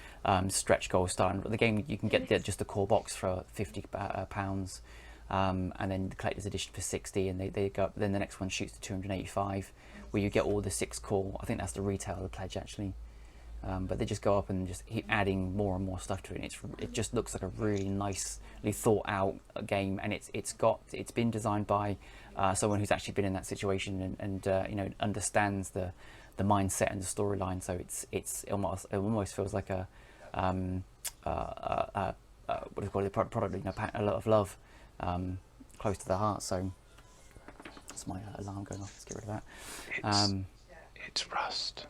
stretch goals starting. But the game, you can get just the core box for £50, and then the collector's edition for 60, and they go up. Then the next one shoots to 285, where you get all the 6 core. I think that's the retail pledge actually. But they just go up and just keep adding more and more stuff to it. And it just looks like a really nicely thought out game, and it's been designed by someone who's actually been in that situation and you know, understands the mindset and the storyline. So it almost feels like a what do you call it, product, you know, a lot of love, close to the heart. So that's my alarm going off. Let's get rid of that. It's rust.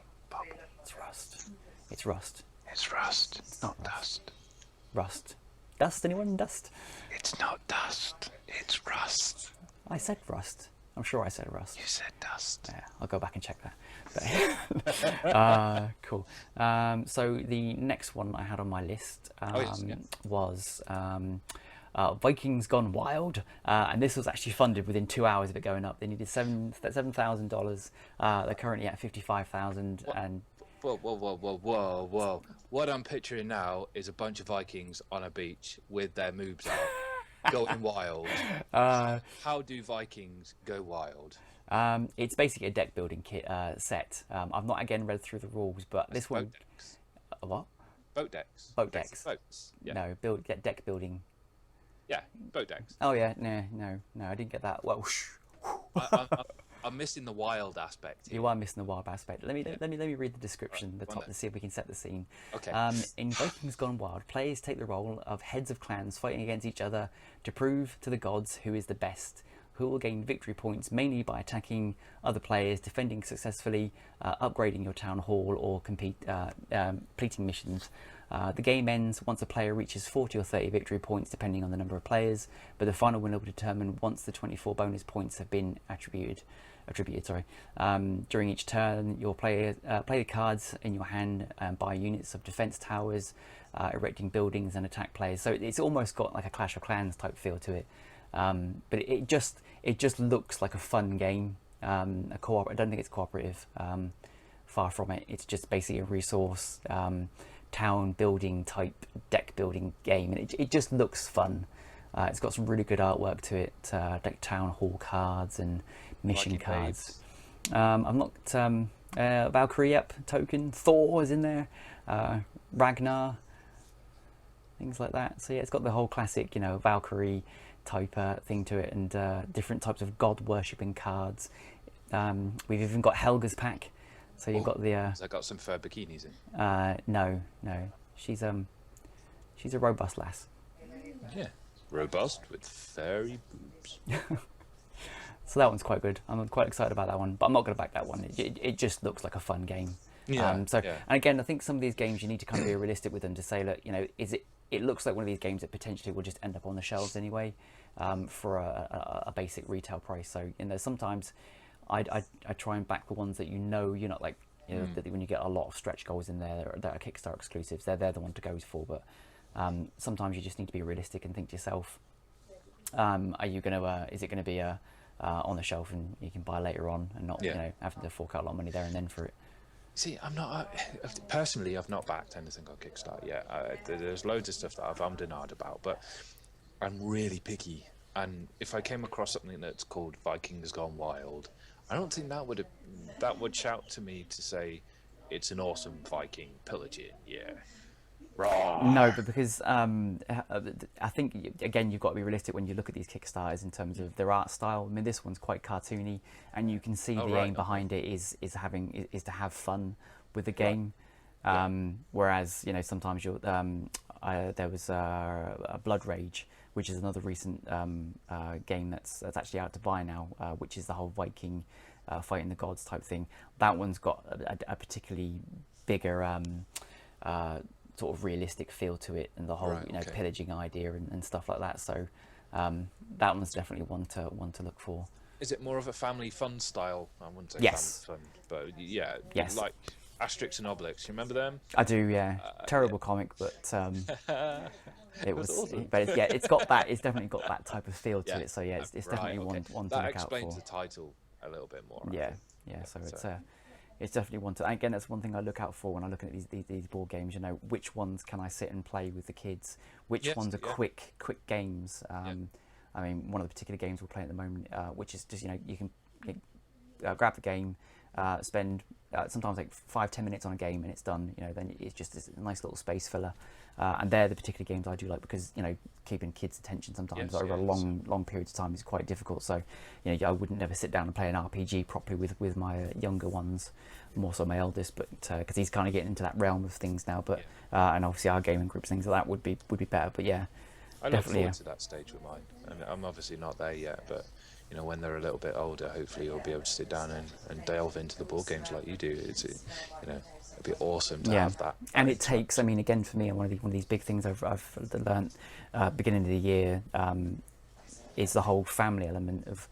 It's rust. It's rust. It's rust. It's not dust. Rust. Dust? Anyone? Dust? It's not dust. It's rust. I said rust. I'm sure I said rust. You said dust. Yeah, I'll go back and check that. Cool. So the next one I had on my list was Vikings Gone Wild, and this was actually funded within 2 hours of it going up. They needed $7,000. They're currently at 55,000. And whoa! What I'm picturing now is a bunch of Vikings on a beach with their moobs out, going wild. How do Vikings go wild? It's basically a deck building kit set. I've not again read through the rules, but this one. What? Boat decks. Boat decks. Boats. Yeah. No, get deck building. Yeah, boat decks. Oh yeah, no, I didn't get that. Well, I'm missing the wild aspect here. You are missing the wild aspect. Let me read the description at the top to see if we can set the scene. Okay. In Vikings Gone Wild, players take the role of heads of clans fighting against each other to prove to the gods who is the best, who will gain victory points mainly by attacking other players, defending successfully, upgrading your town hall, or completing missions. The game ends once a player reaches 40 or 30 victory points, depending on the number of players, but the final winner will be determined once the 24 bonus points have been attributed. During each turn, you'll play the cards in your hand and buy units of defense towers, erecting buildings, and attack players. So it's almost got like a Clash of Clans type feel to it. But it just looks like a fun game. I don't think it's cooperative. Far from it. It's just basically a resource town building type deck building game, and it just looks fun. It's got some really good artwork to it, like town hall cards and mission cards. I'm not Valkyrie token. Thor is in there. Ragnar, things like that. So yeah, it's got the whole classic, you know, Valkyrie type thing to it, and different types of god worshipping cards. We've even got Helga's pack. So you've got the. Has that got some fur bikinis in? No. She's a robust lass. Yeah. Robust with fairy boobs. So that one's quite good. I'm quite excited about that one, but I'm not going to back that one. It just looks like a fun game. Yeah, So, yeah. and again, I think some of these games you need to kind of be realistic with them to say, look, is it? It looks like one of these games that potentially will just end up on the shelves anyway, for a basic retail price. So, sometimes I try and back the ones that you're not like, that when you get a lot of stretch goals in there that are Kickstarter exclusives, they're the one to go for. But sometimes you just need to be realistic and think to yourself, are you gonna? Is it going to be on the shelf and you can buy later on and not having to fork out a lot of money there and then for it? See, I'm not personally. I've not backed anything on Kickstarter yet. There's loads of stuff that I've ummed and ahed about, but I'm really picky. And if I came across something that's called Vikings Gone Wild, I don't think that would shout to me to say it's an awesome Viking pillage it. Yeah, raw. No, but because I think again you've got to be realistic when you look at these Kickstarters in terms of their art style. I mean, this one's quite cartoony, and you can see the aim behind it is to have fun with the game. Whereas sometimes there was a Blood Rage, which is another recent game that's actually out to buy now, which is the whole Viking fighting the gods type thing. That one's got a particularly bigger sort of realistic feel to it, and the whole pillaging idea and stuff like that. So that one's definitely one to look for. Is it more of a family fun style? I wouldn't say yes. family fun, but yes. Like Asterix and Obelix. You remember them? I do, yeah. Terrible comic, but it was awesome. But it's got that. It's definitely got that type of feel to it. So yeah, it's definitely one to look out for. That explains the title a little bit more. Yeah. So it's definitely one to. Again, that's one thing I look out for when I look at these board games. Which ones can I sit and play with the kids? Which ones are quick games? I mean, one of the particular games we're playing at the moment, which is just you can grab the game, spend sometimes like 5-10 minutes on a game and it's done. Then it's just a nice little space filler. And they're the particular games I do like because keeping kids' attention sometimes over a long periods of time is quite difficult. So I wouldn't never sit down and play an RPG properly with my younger ones, more so my eldest, but because he's kind of getting into that realm of things now. But and obviously our gaming groups, things like that would be better. But yeah, I look forward to that stage with mine. And I'm obviously not there yet, but when they're a little bit older, hopefully you'll be able to sit down and delve into the board games like you do. It'd be awesome to have that. And it takes, again, for me, one of these big things I've learned beginning of the year is the whole family element of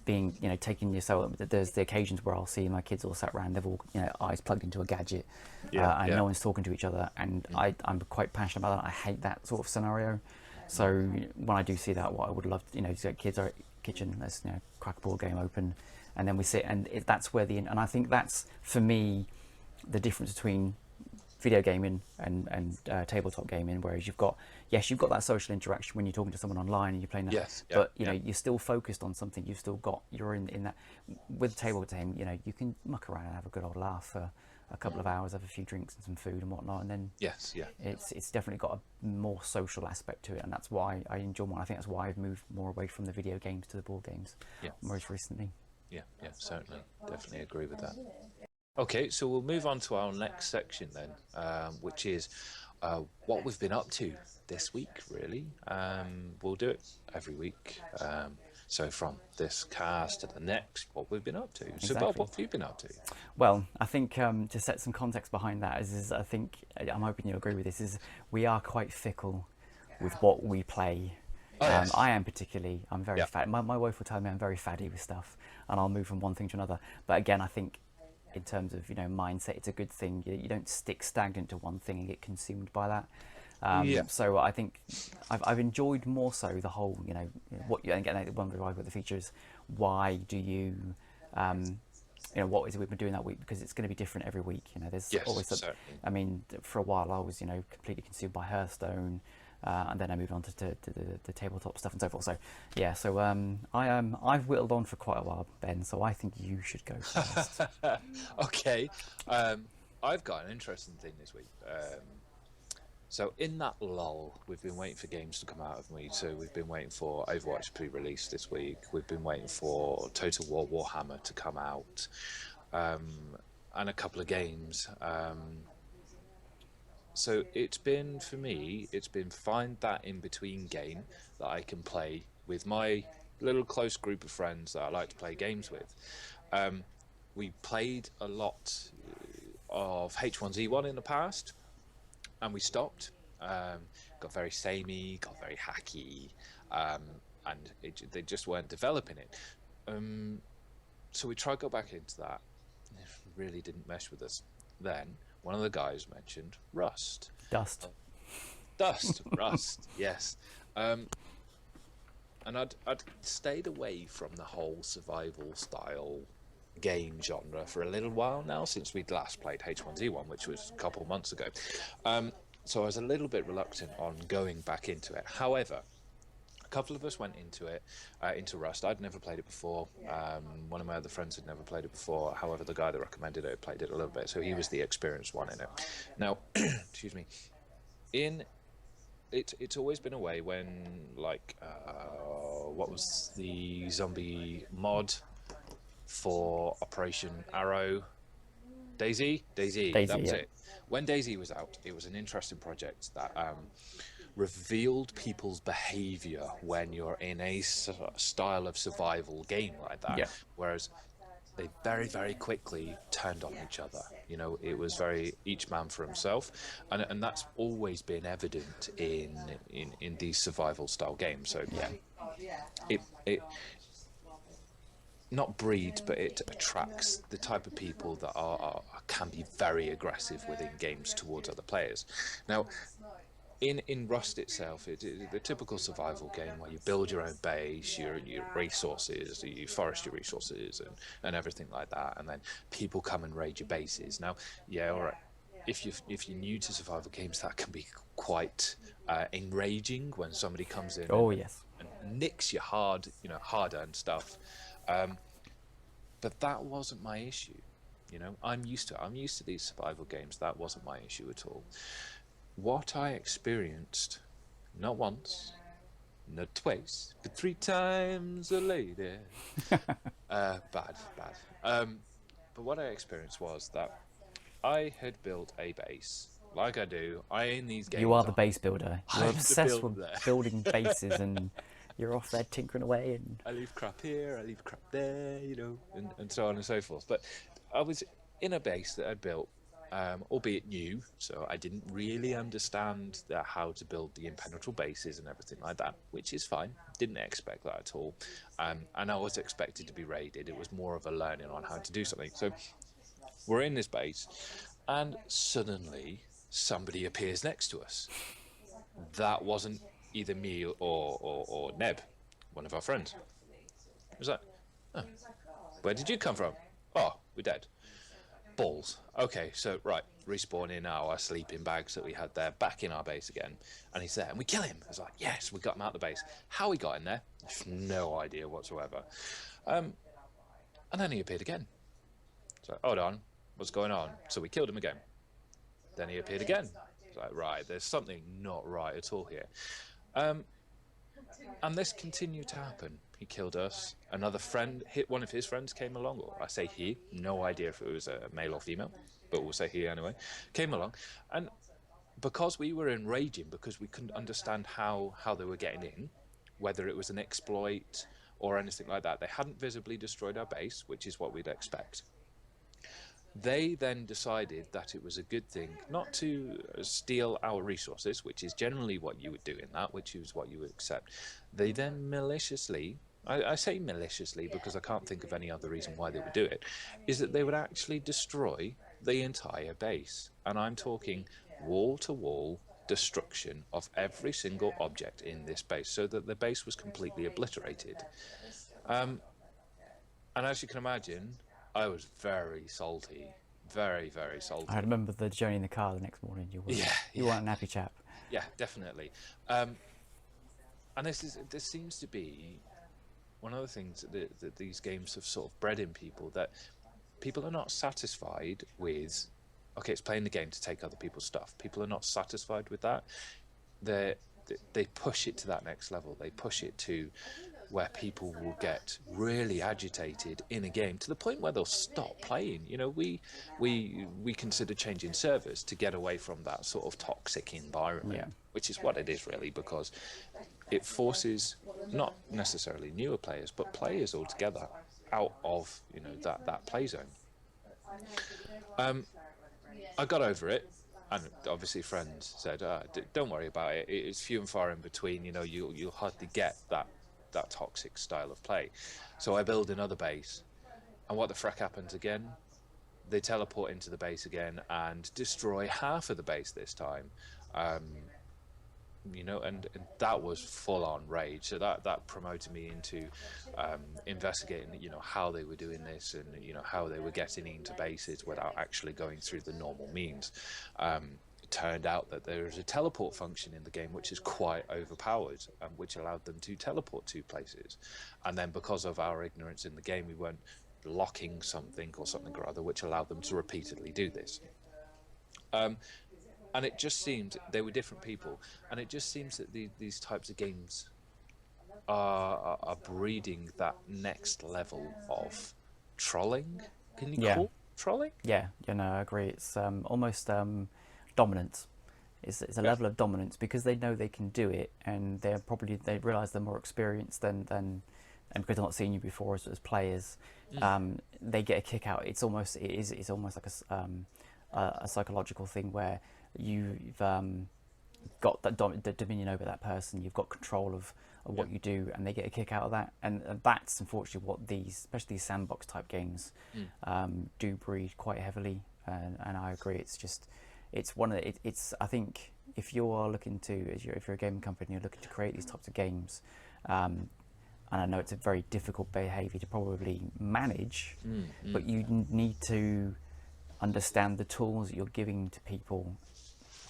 being, taking yourself. There's the occasions where I'll see my kids all sat around, they've all, eyes plugged into a gadget, and no one's talking to each other. And I'm quite passionate about that. I hate that sort of scenario. So when I do see that, what I would love, to kids are at kitchen, let's crack a board game open, and then we sit, and that's where and I think that's for me the difference between video gaming and tabletop gaming. Whereas you've got that social interaction when you're talking to someone online and you're playing that, but you're still focused on something. You're in that. With table game, you can muck around and have a good old laugh for a couple of hours, have a few drinks and some food and whatnot, and then it's definitely got a more social aspect to it, and that's why I enjoy more. I think that's why I've moved more away from the video games to the board games most recently. Yeah, certainly, definitely agree with that. Okay, so we'll move on to our next section then, which is what we've been up to this week, really. We'll do it every week. So from this cast to the next, what we've been up to. Exactly. So Bob, what have you been up to? Well, I think to set some context behind that is I think, I'm hoping you'll agree with this, is we are quite fickle with what we play. I am particularly, I'm very fat. My wife will tell me I'm very faddy with stuff and I'll move from one thing to another. But again, I think in terms of mindset, it's a good thing. You don't stick stagnant to one thing and get consumed by that. So I think I've enjoyed more so the whole, what you, and again, one of the features, why do you, what is it we've been doing that week? Because it's going to be different every week. There's always, for a while I was, completely consumed by Hearthstone, and then I moved on to the tabletop stuff and so forth. So I've whittled on for quite a while, Ben. So I think you should go first. Okay, I've got an interesting thing this week. So in that lull, we've been waiting for games to come out of me. So we've been waiting for Overwatch pre-release this week. We've been waiting for Total War Warhammer to come out, and a couple of games. So it's been, for me, it's been find that in between game that I can play with my little close group of friends that I like to play games with. Um, we played a lot of H1Z1 in the past, and we stopped. Got very samey, got very hacky, um, and they just weren't developing it. Um, so we tried to go back into that. It really didn't mesh with us. Then one of the guys mentioned Rust. Dust. Rust, yes. And I'd stayed away from the whole survival style game genre for a little while now, since we'd last played H1Z1, which was a couple months ago. So I was a little bit reluctant on going back into it. However, a couple of us went into it, into Rust. I'd never played it before. One of my other friends had never played it before. However, the guy that recommended it played it a little bit, so he was the experienced one in it. Now, excuse me, it's always been a way when, like, what was the zombie mod for Operation Arrow? Daisy, that was yeah. it. When Daisy was out, it was an interesting project that revealed people's behavior when you're in a style of survival game like that. Yeah. Whereas they very, very quickly turned on each other. You know, it was very each man for himself, and that's always been evident in these survival style games. So it not breeds, but it attracts the type of people that can be very aggressive within games towards other players. Now, in Rust itself, it is the typical survival game where you build your own base, your resources, you forest your resources, and everything like that, and then people come and raid your bases. Now, yeah, all right. If you're new to survival games, that can be quite enraging when somebody comes in and nicks your hard-earned stuff. But that wasn't my issue. You know, I'm used to these survival games. That wasn't my issue at all. What I experienced, not once, not twice, but 3 times a lady. Bad. But what I experienced was that I had built a base, like I do. In these games, You are the base builder. You're I'm the obsessed with builder. building bases, and you're off there tinkering away. And I leave crap here, I leave crap there, you know, and so on and so forth. But I was in a base that I'd built, albeit new, so I didn't really understand how to build the impenetrable bases and everything like that, which is fine. Didn't expect that at all. And I was expected to be raided. It was more of a learning on how to do something. So we're in this base, and suddenly somebody appears next to us. That wasn't either me or Neb, one of our friends. It was like, oh, where did you come from? Oh, we're dead. Balls. Okay, so right, respawning our sleeping bags that we had there, back in our base again, and he's there, and we kill him. It's like, yes, we got him out of the base. How we got in there, no idea whatsoever. And then he appeared again. So hold on, what's going on? So we killed him again. Then he appeared again. It's like, right, there's something not right at all here. And this continued to happen. He killed us. Another friend, one of his friends came along, or I say he, no idea if it was a male or female, but we'll say he anyway, came along. And because we were enraging, because we couldn't understand how they were getting in, whether it was an exploit or anything like that, they hadn't visibly destroyed our base, which is what we'd expect. They then decided that it was a good thing not to steal our resources, which is generally what you would do in that, which is what you would accept. They then maliciously, I say maliciously because I can't think of any other reason why they would do it, is that they would actually destroy the entire base. And I'm talking wall-to-wall destruction of every single object in this base, so that the base was completely obliterated. And as you can imagine, I was very salty, very, very salty. I remember the journey in the car the next morning. You weren't an happy chap. Yeah, definitely. And this seems to be one of the things that these games have sort of bred in people, that people are not satisfied with, okay, it's playing the game to take other people's stuff. People are not satisfied with that. They push it to that next level. They push it to, where people will get really agitated in a game to the point where they'll stop playing. You know, we consider changing servers to get away from that sort of toxic environment, which is what it is really, because it forces not necessarily newer players, but players altogether out of, you know, that play zone. I got over it, and obviously friends said, don't worry about it, it's few and far in between, you know, you'll hardly get that toxic style of play. So I build another base, and what the frack happens again? They teleport into the base again and destroy half of the base this time. You know, and that was full on rage. So that promoted me into investigating, you know, how they were doing this, and, you know, how they were getting into bases without actually going through the normal means. It turned out that there is a teleport function in the game which is quite overpowered, which allowed them to teleport to places. And then because of our ignorance in the game, we weren't blocking something or something or other, which allowed them to repeatedly do this. And it just seemed they were different people, and it just seems that these types of games are breeding that next level of trolling. Can you call it trolling? Yeah, no, I agree. It's almost dominance. It's a level of dominance because they know they can do it, and they realise they're more experienced and because they're not seeing you before as players, they get a kick out. It's almost like a psychological thing where you've got the dominion over that person, you've got control of what you do, and they get a kick out of that. And that's unfortunately what especially these sandbox type games do breed quite heavily. And I agree, I think if you are looking to, if you're a gaming company, you're looking to create these types of games, and I know it's a very difficult behaviour to probably manage, but you need to understand the tools that you're giving to people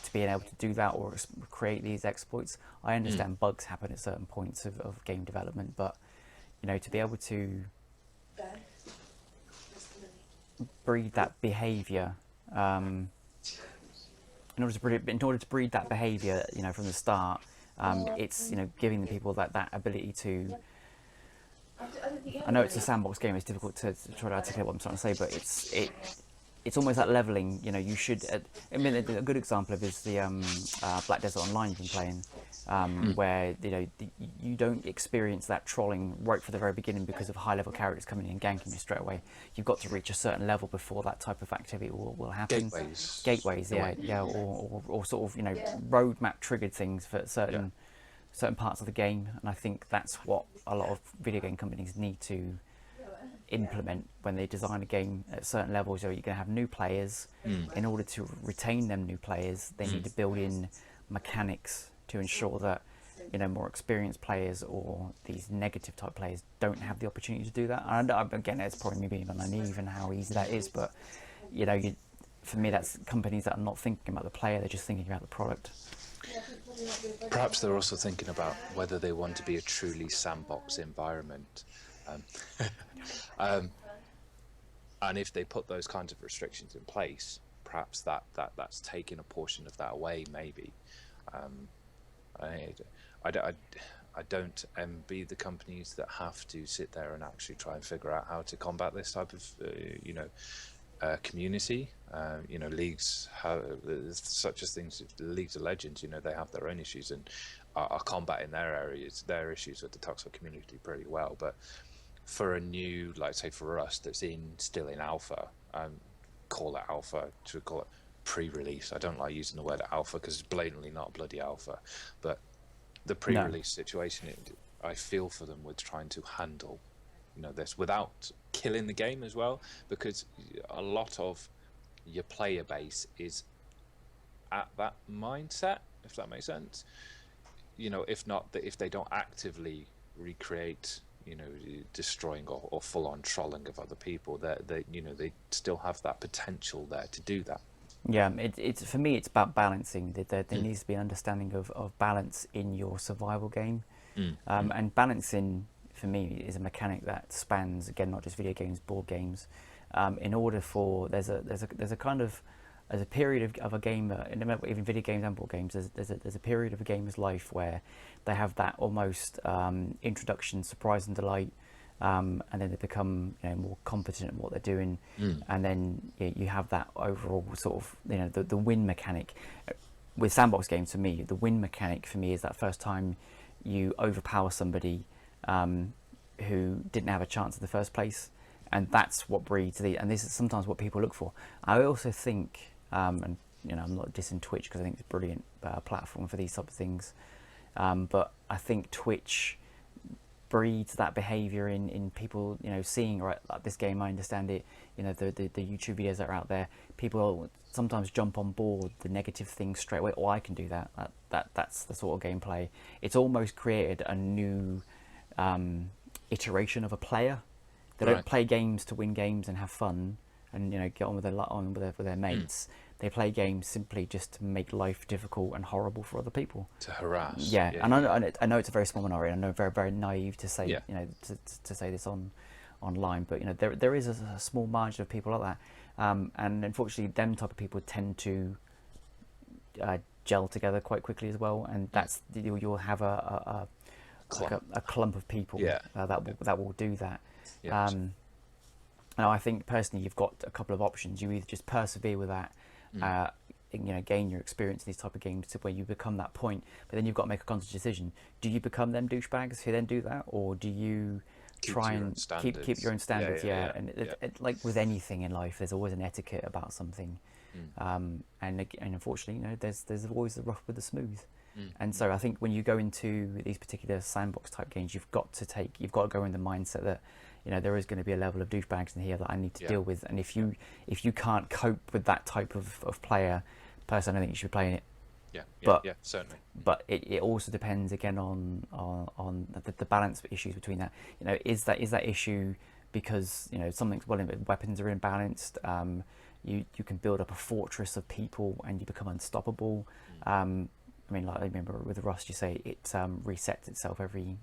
to being able to do that or create these exploits. I understand bugs happen at certain points of game development, but, you know, to be able to breed that behaviour, in order to breed that behaviour, you know, from the start, it's, you know, giving the people that ability to. I know it's a sandbox game; it's difficult to try to articulate what I'm trying to say, but it's almost that leveling. You know, you should. I mean, a good example of is the Black Desert Online you've been playing, where, you know, you don't experience that trolling right from the very beginning because of high-level characters coming in and ganking you straight away. You've got to reach a certain level before that type of activity will happen. Gateways, yeah, or sort of, you know, roadmap triggered things for certain parts of the game, and I think that's what a lot of video game companies need to implement when they design a game at certain levels. So you're going to have new players. In order to retain them new players, they need to build in mechanics to ensure that, you know, more experienced players or these negative type players don't have the opportunity to do that. And again, it's probably me being naive and how easy that is, but, you know, for me, that's companies that are not thinking about the player, they're just thinking about the product. Perhaps they're also thinking about whether they want to be a truly sandbox environment. And if they put those kinds of restrictions in place, perhaps that's taking a portion of that away, maybe. I don't envy the companies that have to sit there and actually try and figure out how to combat this type of, you know, community. You know, leagues have such as things, the Leagues of Legends, you know, they have their own issues and are combating their issues with the toxic community pretty well. But for a new, like say for us, that's still in alpha, call it alpha, to call it pre-release. I don't like using the word alpha because it's blatantly not bloody alpha, but the pre-release situation, I feel for them with trying to handle, you know, this without killing the game as well, because a lot of your player base is at that mindset, if that makes sense. You know, if they don't actively recreate, you know, destroying or full-on trolling of other people, they you know, they still have that potential there to do that. Yeah, it's for me, it's about balancing. There needs to be an understanding of balance in your survival game, and balancing for me is a mechanic that spans, again, not just video games, board games. In order for there's a kind of there's a period of a gamer, and even video games and board games, there's a period of a gamer's life where they have that almost introduction, surprise and delight, and then they become more competent at what they're doing, and then you have that overall sort of the win mechanic. With sandbox games, for me, the win mechanic for me is that first time you overpower somebody who didn't have a chance in the first place, and that's what breeds and this is sometimes what people look for. I also think, and I'm not dissing Twitch because I think it's a brilliant platform for these type of things, but I think Twitch breeds that behavior in people, seeing, right, like this game, I understand it, the YouTube videos that are out there, people sometimes jump on board the negative things straight away. Oh, I can do that's the sort of gameplay. It's almost created a new iteration of a player. They don't play games to win games and have fun and get on with their mates. They play games simply just to make life difficult and horrible for other people. To harass. Yeah. And I know it's a very small minority. I know very, very naive to say to say this online, but there is a small margin of people like that, and unfortunately, them type of people tend to gel together quite quickly as well, and that's you'll have a clump of people that will do that. Yeah, and I think personally, you've got a couple of options. You either just persevere with that, gain your experience in these type of games to where you become that point, but then you've got to make a conscious decision. Do you become them douchebags who then do that, or do you try and keep your own standards? And like with anything in life, there's always an etiquette about something, and unfortunately, there's always the rough with the smooth. And so I think when you go into these particular sandbox type games, you've got to go in the mindset that there is going to be a level of douchebags in here that I need to deal with, and if you can't cope with that type of player person, I don't think you should be playing it. Yeah, certainly. But it also depends again on the balance issues between that. Is that issue because something's weapons are imbalanced? You can build up a fortress of people and you become unstoppable. Like I remember with Rust, you say it resets itself every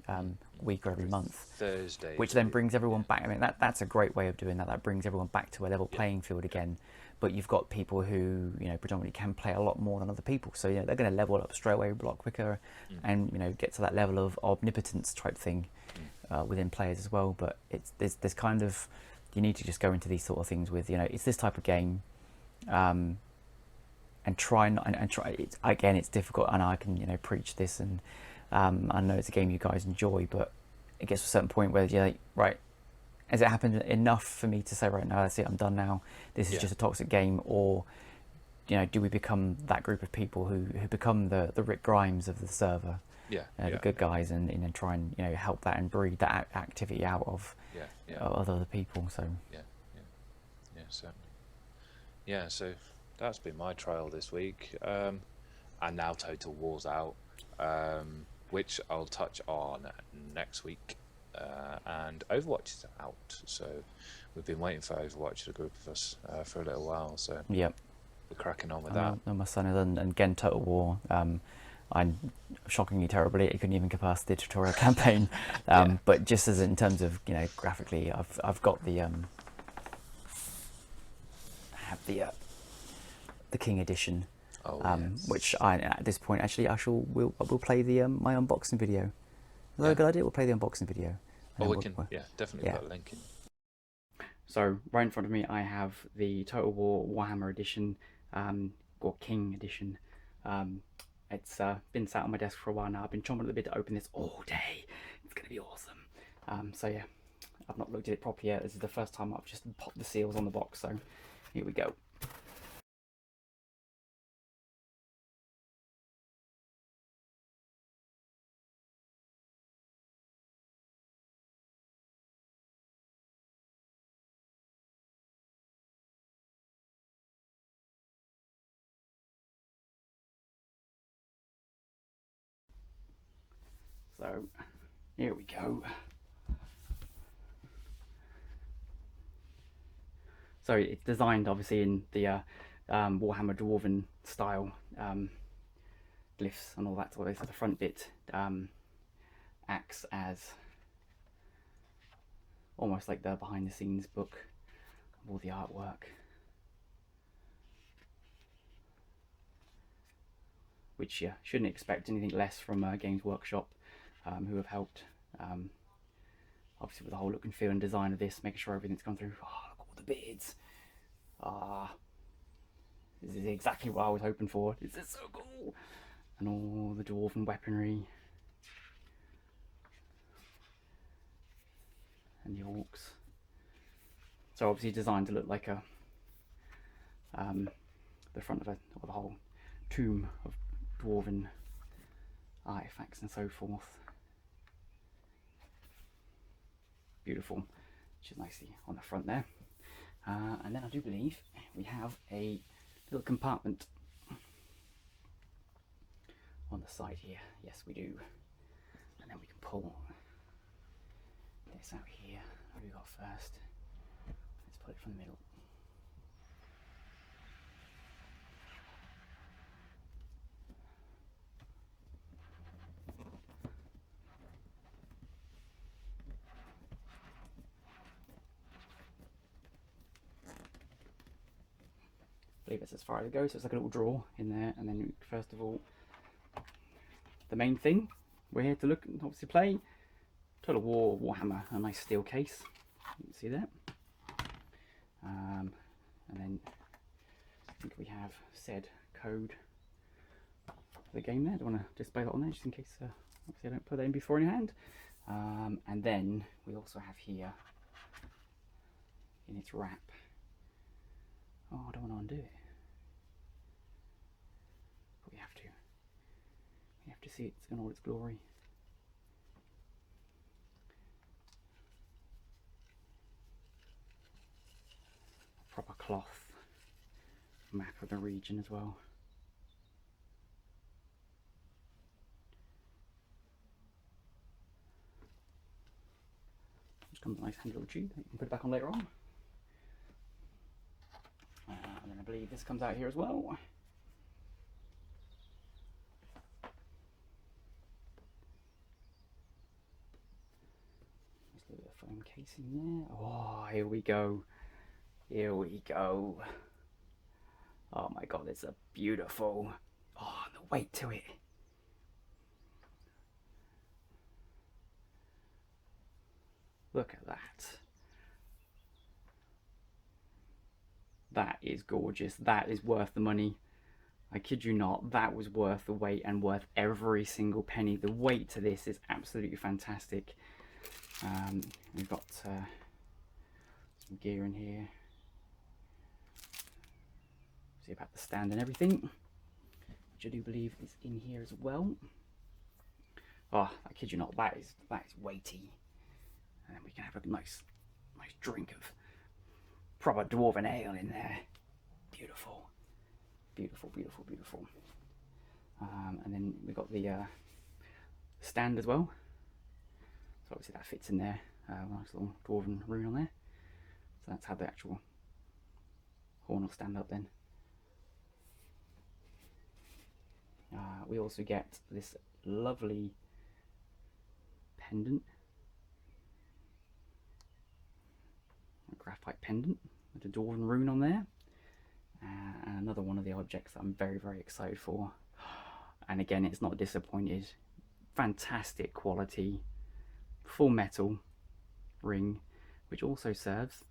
week or every month. Thursday. Which then brings everyone back. I mean, that's a great way of doing that. That brings everyone back to a level playing field again. But you've got people who, predominantly can play a lot more than other people. So, they're going to level up straight away a lot quicker and, get to that level of omnipotence type thing within players as well. But there's kind of, you need to just go into these sort of things with, it's this type of game. And try it again. It's difficult, and I can preach this, and I know it's a game you guys enjoy, but it gets to a certain point where you're like, right, has it happened enough for me to say, right, now that's it, I'm done now. This is just a toxic game, or do we become that group of people who become the Rick Grimes of the server, the good guys, and try and help that and breed that activity out of other people. So certainly. So that's been my trial this week, and now Total War's out, which I'll touch on next week, and Overwatch is out, so we've been waiting for Overwatch, the group of us, for a little while, so we're cracking on with that. And my son is, and again, Total War, I'm shockingly terrible at it. He couldn't even get past the tutorial campaign, but just as in terms of graphically, I've got the the King edition, which at this point actually we'll play the my unboxing video. Is that a good idea? We'll play the unboxing video. We can definitely put a link in. So right in front of me I have the Total War Warhammer edition, or King edition. It's been sat on my desk for a while now. I've been chomping at the bit to open this all day. It's going to be awesome. So yeah, I've not looked at it properly yet. This is the first time I've just popped the seals on the box, so here we go. So here we go. So it's designed obviously in the Warhammer Dwarven style, glyphs and all that sort of thing. So the front bit acts as almost like the behind the scenes book of all the artwork. which you shouldn't expect anything less from Games Workshop, who have helped obviously with the whole look and feel and design of this, making sure everything's gone through. Oh, look at all the beards. This is exactly what I was hoping for. This is so cool. And all the dwarven weaponry. And the orcs. So obviously designed to look like a the front of a whole tomb of dwarven artifacts and so forth. Beautiful, which is nicely on the front there. And then I do believe we have a little compartment on the side here. Yes, we do. And then we can pull this out here. What do we got first? Let's put it from the middle. I believe it's as far as it goes, so it's like a little drawer in there. And then first of all, the main thing we're here to look and obviously play, Total War Warhammer, a nice steel case, you can see that. And then I think we have said code for the game there. I don't want to display that on there just in case obviously I don't put that in before in hand. And then we also have here in its wrap, oh, I don't want to undo it, but we have to see it in all its glory. Proper cloth map of the region as well. Which comes a nice handy little tube that you can put it back on later on. And then I believe this comes out here as well. Just a little bit of foam casing there. Oh, here we go. Here we go. Oh my god, it's a beautiful. Oh, the weight to it. Look at that. That is gorgeous. That is worth the money. I kid you not, that was worth the wait and worth every single penny. The weight to this is absolutely fantastic. We've got some gear in here. See about the stand and everything, which I do believe is in here as well. Oh, I kid you not, that is weighty. And then we can have a nice drink of proper dwarven ale in there. Beautiful, beautiful, beautiful, beautiful. And then we've got the stand as well. So obviously that fits in there. Nice little dwarven rune on there. So that's how the actual horn will stand up then. We also get this lovely pendant, a graphite pendant with a dwarven rune on there, and another one of the objects that I'm very, very excited for. And again, it's not disappointed. Fantastic quality, full metal ring, which also serves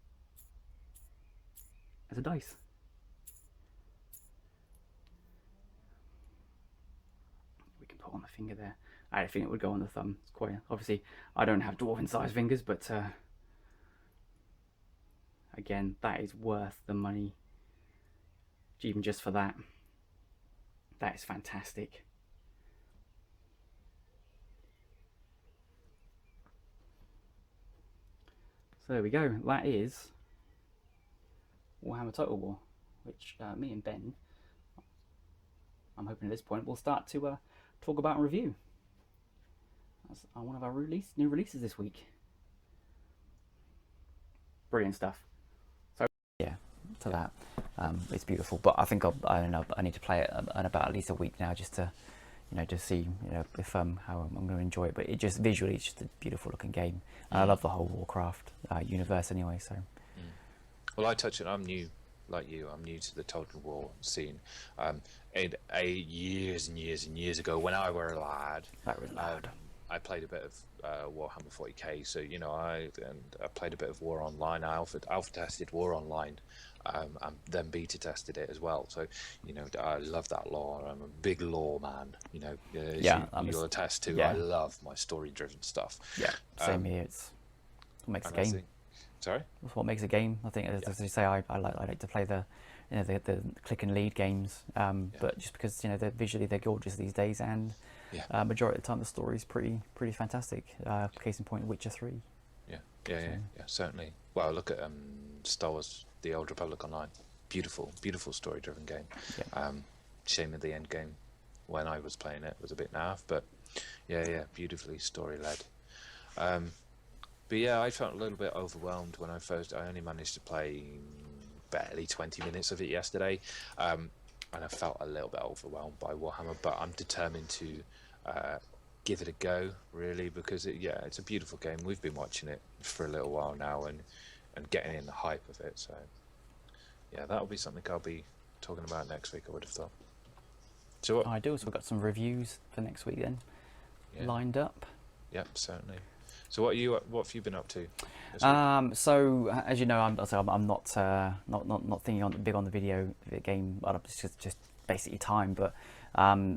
as a dice. On the finger there. I think it would go on the thumb. It's quite obviously I don't have dwarven sized fingers, but again, that is worth the money even just for that. That is fantastic. So there we go. That is Warhammer Total War, which me and Ben, I'm hoping at this point we'll start to talk about and review. That's one of our new releases this week. Brilliant stuff. So yeah, to that, it's beautiful. But I think I don't know. I need to play it in about at least a week now, just to just see if how I'm going to enjoy it. But it just visually, it's just a beautiful looking game. And I love the whole Warcraft universe anyway. So well, I touch it. I'm new like you, I'm new to the Total War scene. Years and years and years ago, when I were a lad, That was loud. I played a bit of Warhammer 40k. So I played a bit of War Online. I alpha tested War Online, and then beta tested it as well. So I love that lore. I'm a big lore man. You'll attest to. Yeah. I love my story-driven stuff. Yeah, same here. It's what makes a game. Sorry? That's what makes a game. I think, as you say, I like to play the click and lead games. But just because they're visually gorgeous these days, and majority of the time the story's pretty fantastic. Case in point, Witcher 3. Yeah, certainly. Well, look at Star Wars: The Old Republic Online. Beautiful story-driven game. Yeah. Shame at the end game when I was playing it was a bit naff, but yeah, beautifully story-led. But yeah, I felt a little bit overwhelmed when I only managed to play barely 20 minutes of it yesterday, and I felt a little bit overwhelmed by Warhammer, but I'm determined to give it a go, really, because it's a beautiful game. We've been watching it for a little while now and getting in the hype of it, so yeah, that'll be something I'll be talking about next week, I would have thought. So what? I do, so we've got some reviews for next week then lined up. Yep, certainly. So what have you been up to this week? So as you know, I'm not thinking big on the video game. It's just basically time. But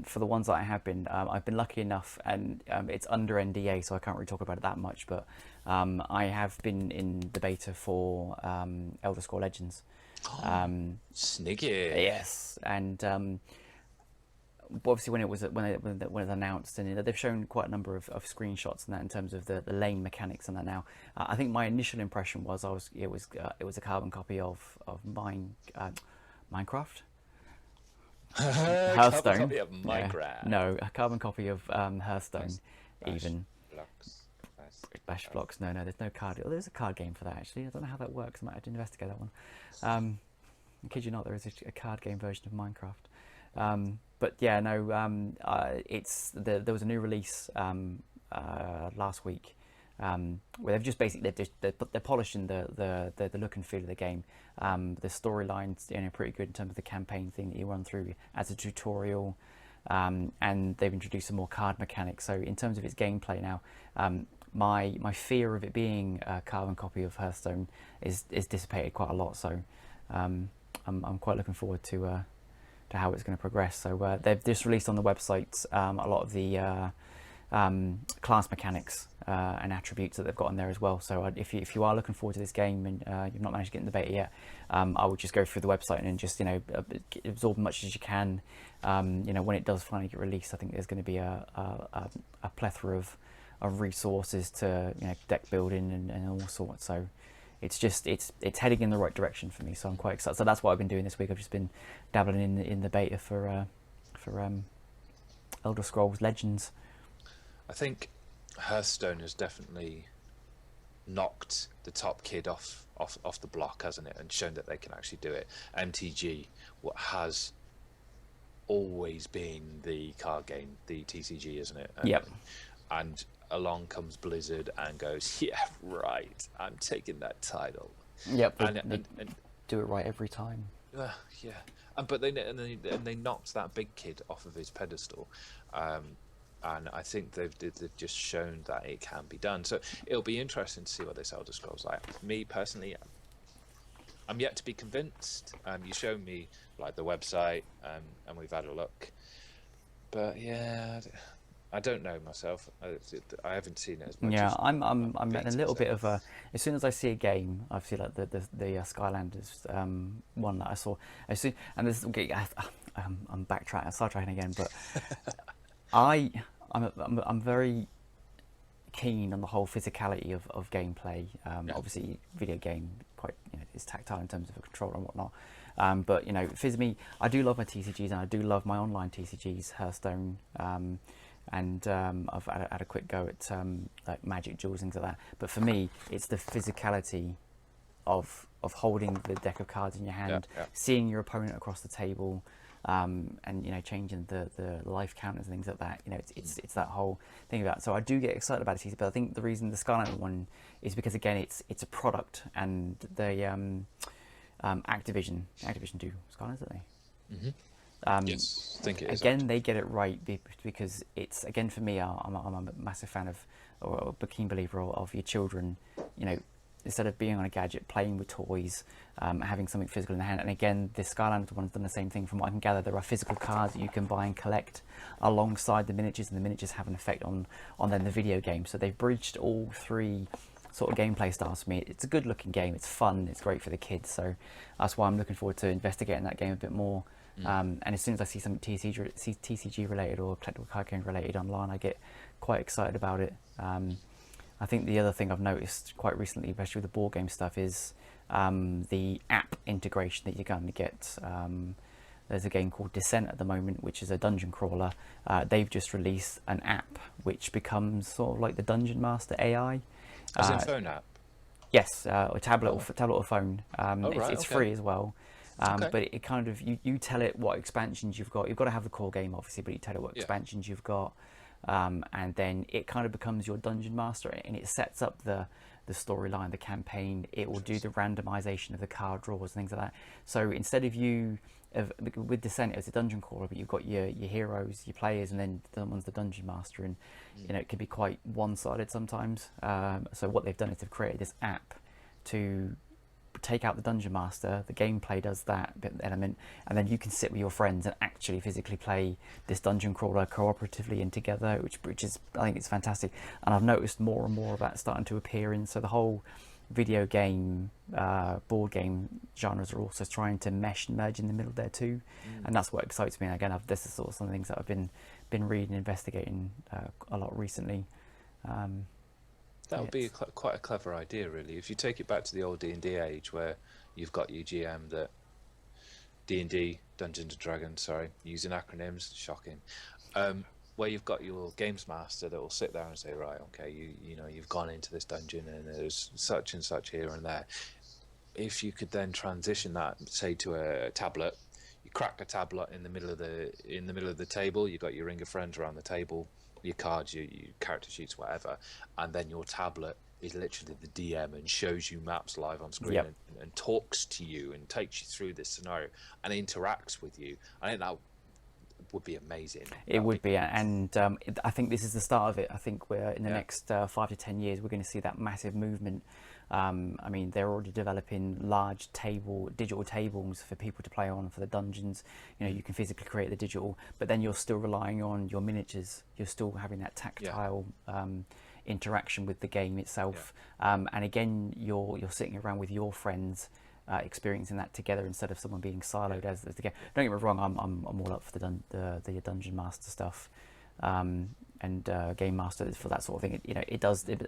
for the ones that I have been, I've been lucky enough, and it's under NDA, so I can't really talk about it that much. But I have been in the beta for Elder Scrolls Legends. Sneaky. Yes, and obviously when it was announced, and they've shown quite a number of screenshots and that in terms of the lane mechanics and that. Now, I think my initial impression was it was a carbon copy of Minecraft. Hearthstone. Carbon copy of Minecraft. Yeah. No, a carbon copy of Hearthstone. Bash Blocks. No, there's no card. Oh, there's a card game for that actually. I don't know how that works. I might have to investigate that one. I kid you not, there is a card game version of Minecraft. But yeah, no, there was a new release last week where they've just basically they're polishing the look and feel of the game. The storyline's pretty good in terms of the campaign thing that you run through as a tutorial, and they've introduced some more card mechanics. So in terms of its gameplay now, my fear of it being a carbon copy of Hearthstone is dissipated quite a lot. So I'm quite looking forward to how it's going to progress. So they've just released on the website a lot of the class mechanics and attributes that they've got in there as well. So if you are looking forward to this game and you've not managed to get in the beta yet, I would just go through the website and just absorb as much as you can. When it does finally get released, I think there's going to be a plethora of resources to deck building and all sorts. So it's heading in the right direction for me, so I'm quite excited. So that's what I've been doing this week. I've just been dabbling in the beta for Elder Scrolls Legends. I think Hearthstone has definitely knocked the top kid off the block, hasn't it, and shown that they can actually do it. MTG, what has always been the card game, the TCG, isn't it? Yep. And along comes Blizzard and goes, yeah, right, I'm taking that title. Yep, and do it right every time. Yeah, but they knocked that big kid off of his pedestal, and I think they've just shown that it can be done. So it'll be interesting to see what this Elder Scrolls like. Me personally, I'm yet to be convinced. You showed me like the website, and we've had a look, but yeah, I don't know myself. I haven't seen it as much. Yeah, as I'm in a little bit of a. As soon as I see a game, I feel like the Skylanders one that I saw. As soon, and this, I'm backtracking, sidetracking again, but I'm very keen on the whole physicality of gameplay. Obviously, video game quite is tactile in terms of a controller and whatnot. But physically, I do love my TCGs and I do love my online TCGs, Hearthstone. And I've had a quick go at like Magic Duels, things like that. But for me, it's the physicality of holding the deck of cards in your hand, seeing your opponent across the table, and changing the life counters and things like that. It's that whole thing about. So I do get excited about it, but I think the reason the Skylander one is because again it's a product, and they Activision do Skylanders, don't they? Hmm. Yes, I think it is Again, actually. they get it right because it's, again, for me, I'm a massive fan of, or a keen believer of your children, you know, instead of being on a gadget, playing with toys, having something physical in the hand. And again, the Skylanders one's done the same thing. From what I can gather, there are physical cards that you can buy and collect alongside the miniatures, and the miniatures have an effect on then the video game. So they've bridged all three sort of gameplay styles for me. It's a good looking game, it's fun, it's great for the kids, so that's why I'm looking forward to investigating that game a bit more. And as soon as I see some TCG related or collectible card game related online, I get quite excited about it. I think the other thing I've noticed quite recently, especially with the board game stuff, is the app integration that you're going to get. There's a game called Descent at the moment, which is a dungeon crawler. They've just released an app which becomes sort of like the Dungeon Master AI. As in phone app? Yes, or tablet, or phone. It's okay. free as well. Okay. But it kind of, you tell it what expansions you've got. You've got to have the core game, obviously, but you tell it what expansions you've got. And then it kind of becomes your dungeon master, and it sets up the storyline, the campaign. It will do the randomization of the card draws and things like that. So instead of with Descent, it's a dungeon crawler, but you've got your heroes, your players, and then someone's the dungeon master, and you know, it can be quite one-sided sometimes. So what they've done is they've created this app to take out the dungeon master. The gameplay does that bit element, and then you can sit with your friends and actually physically play this dungeon crawler cooperatively and together, which is, I think it's fantastic. And I've noticed more and more of that starting to appear in, so the whole video game, board game genres are also trying to mesh and merge in the middle there too. And that's what excites me. And again, this is sort of some of the things that I've been reading, investigating a lot recently. That would be quite a clever idea, really. If you take it back to the old D&D age, where you've got your GM that D&D, Dungeons and Dragons, sorry, using acronyms, shocking. Where you've got your games master that will sit there and say, right, okay, you know, you've gone into this dungeon and there's such and such here and there. If you could then transition that, say, to a tablet, you crack a tablet in the middle of the table. You've got your ring of friends around the table, your cards, your character sheets, whatever, and then your tablet is literally the DM and shows you maps live on screen. And talks to you and takes you through this scenario and interacts with you. I think that would be amazing. It would be, and I think this is the start of it. I think we're in the next 5 to 10 years, we're going to see that massive movement. I mean, they're already developing large digital tables for people to play on for the dungeons. You know, you can physically create the digital, but then you're still relying on your miniatures. You're still having that tactile interaction with the game itself. And again, you're sitting around with your friends, experiencing that together instead of someone being siloed as the game. Don't get me wrong, I'm all up for the dungeon master stuff. And game master for that sort of thing. You know,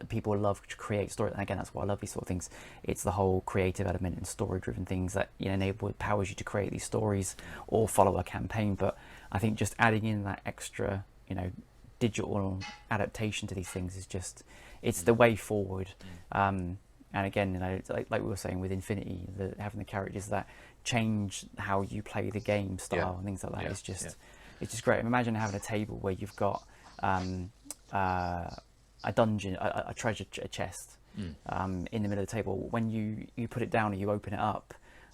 people love to create story, and again, that's why I love these sort of things. It's the whole creative element and story-driven things that, you know, empowers you to create these stories or follow a campaign. But I think just adding in that extra, you know, digital adaptation to these things is just, it's the way forward. And again, you know, like we were saying with Infinity, having the characters that change how you play the game style and things like that is just. It's just great. Imagine having a table where you've got a dungeon, a treasure chest in the middle of the table. When you put it down and you open it up,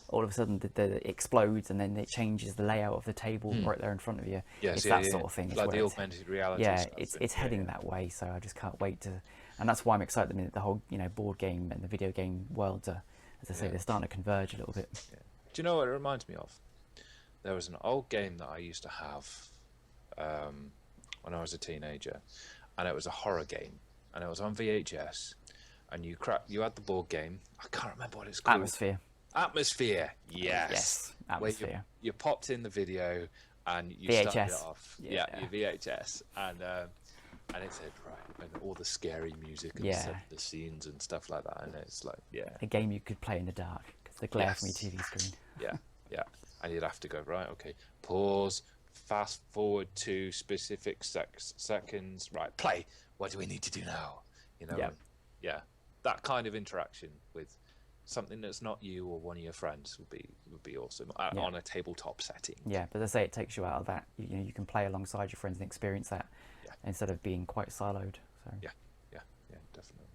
all of a sudden it explodes, and then it changes the layout of the table right there in front of you. It's that sort of thing. Like the augmented reality Yeah, stuff. it's heading that way. So I just can't wait to, and that's why I'm excited that the whole, you know, board game and the video game worlds are, as I say, they're starting to converge a little bit. Yeah. Do you know what it reminds me of? There was an old game that I used to have when I was a teenager, and it was a horror game, and it was on VHS, and you had the board game. I can't remember what it's called. Atmosphere. Yes. Atmosphere. Where you popped in the video and you VHS. started it off. Yeah, your VHS, and it said and all the scary music and the scenes and stuff like that, and it's like a game you could play in the dark because the glare from your TV screen. Yeah. And you'd have to go, right, okay, pause, fast forward to specific seconds, right, play. What do we need to do now? You know, that kind of interaction with something that's not you or one of your friends would be awesome on a tabletop setting. Yeah, but as I say, it takes you out of that. You know, you can play alongside your friends and experience that instead of being quite siloed. So yeah, definitely.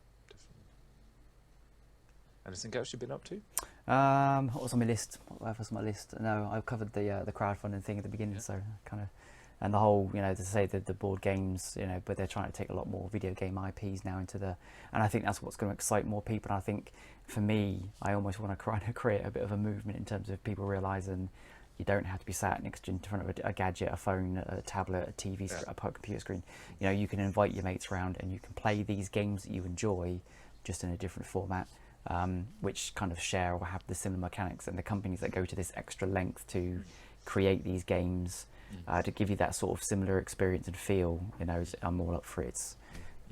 Anything else you've been up to? What was on my list? What else was on my list? No, I covered the crowdfunding thing at the beginning, Yeah. so kind of, and the whole, to say the board games, but they're trying to take a lot more video game IPs now into the, and I think that's what's going to excite more people. And I think for me, I almost want to try to create a bit of a movement in terms of people realizing you don't have to be sat next in front of a gadget, a phone, a tablet, a TV, Yeah. a computer screen. You can invite your mates around and you can play these games that you enjoy, just in a different format. Which kind of share or have the similar mechanics, and the companies that go to this extra length to create these games to give you that sort of similar experience and feel, I'm all up for it.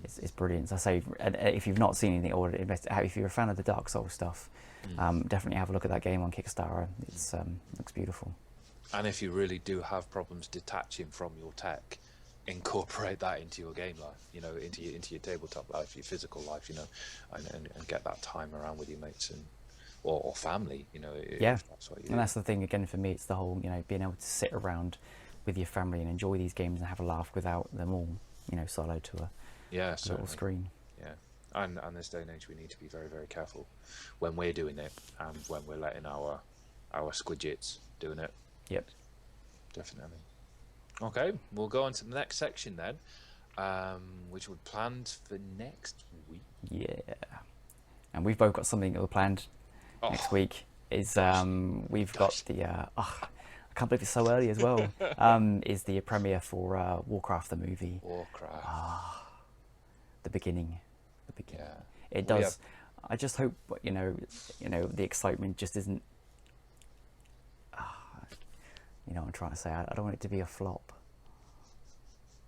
It's brilliant. As I say, and if you've not seen anything or if you're a fan of the Dark Souls stuff, definitely have a look at that game on Kickstarter. It's looks beautiful. And if you really do have problems detaching from your tech, incorporate that into your game life, into your tabletop life, your physical life, and get that time around with your mates and or family, Yeah, if that's what you and that's the thing again for me. It's the whole, being able to sit around with your family and enjoy these games and have a laugh without them all, siloed to a little certainly. screen. Yeah, and this day and age, we need to be very, very careful when we're doing it and when we're letting our squidgets doing it. Yep. Definitely. Okay, we'll go on to the next section then, which we've planned for next week. Yeah, and we've both got something that we're planned next week. Is we've got the I can't believe it's so early as well. Is the premiere for Warcraft the movie? Warcraft. The beginning. Yeah. It does. I just hope the excitement just isn't. I'm trying to say I don't want it to be a flop.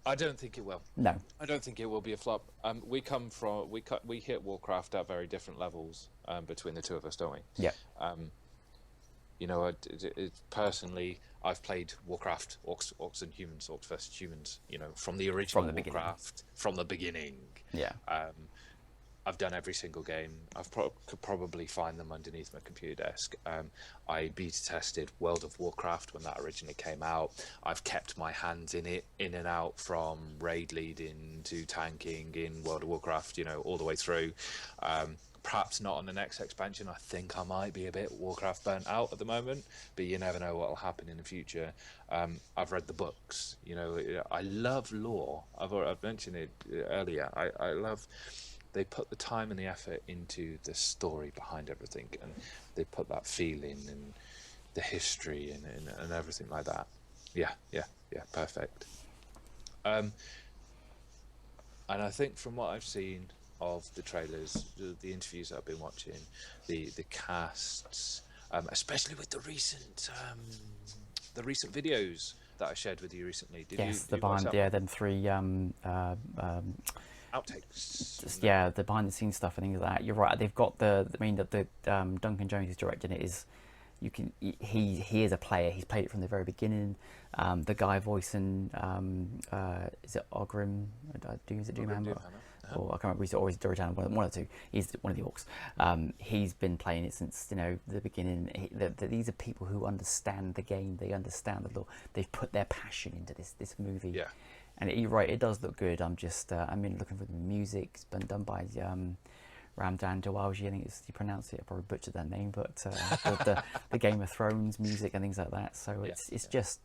I don't think it will. No. I don't think it will be a flop. We hit Warcraft at very different levels between the two of us, don't we? Yeah. Personally, I've played Warcraft, Orcs and Humans, Orcs versus Humans. From the original Warcraft, from the beginning. Yeah. I've done every single game. Could probably find them underneath my computer desk. I beta tested World of Warcraft when that originally came out. I've kept my hands in it, in and out, from raid leading to tanking in World of Warcraft, all the way through. Perhaps not on the next expansion. I think I might be a bit Warcraft burnt out at the moment, but you never know what will happen in the future. I've read the books. I love lore. I've mentioned it earlier. I love... They put the time and the effort into the story behind everything, and they put that feeling and the history and everything like that. Yeah, perfect. And I think from what I've seen of the trailers, the interviews that I've been watching, the casts, especially with the recent videos that I shared with you recently. Them three outtakes. The behind the scenes stuff and things like that. You're right. They've got the Duncan Jones is directing it. He is a player. He's played it from the very beginning. The guy voicing is it Ogrim? Is it Doomhammer? Or I can't remember. He's always Doritan. One of the two. He's one of the orcs. He's been playing it since the beginning. These are people who understand the game. They understand the lore. They've put their passion into this movie. Yeah. And you're right, it does look good. I'm just, looking for the music. It's been done by Ramdan Dewalji, I think you pronounce it. I probably butchered that name, but the Game of Thrones music and things like that. So it's just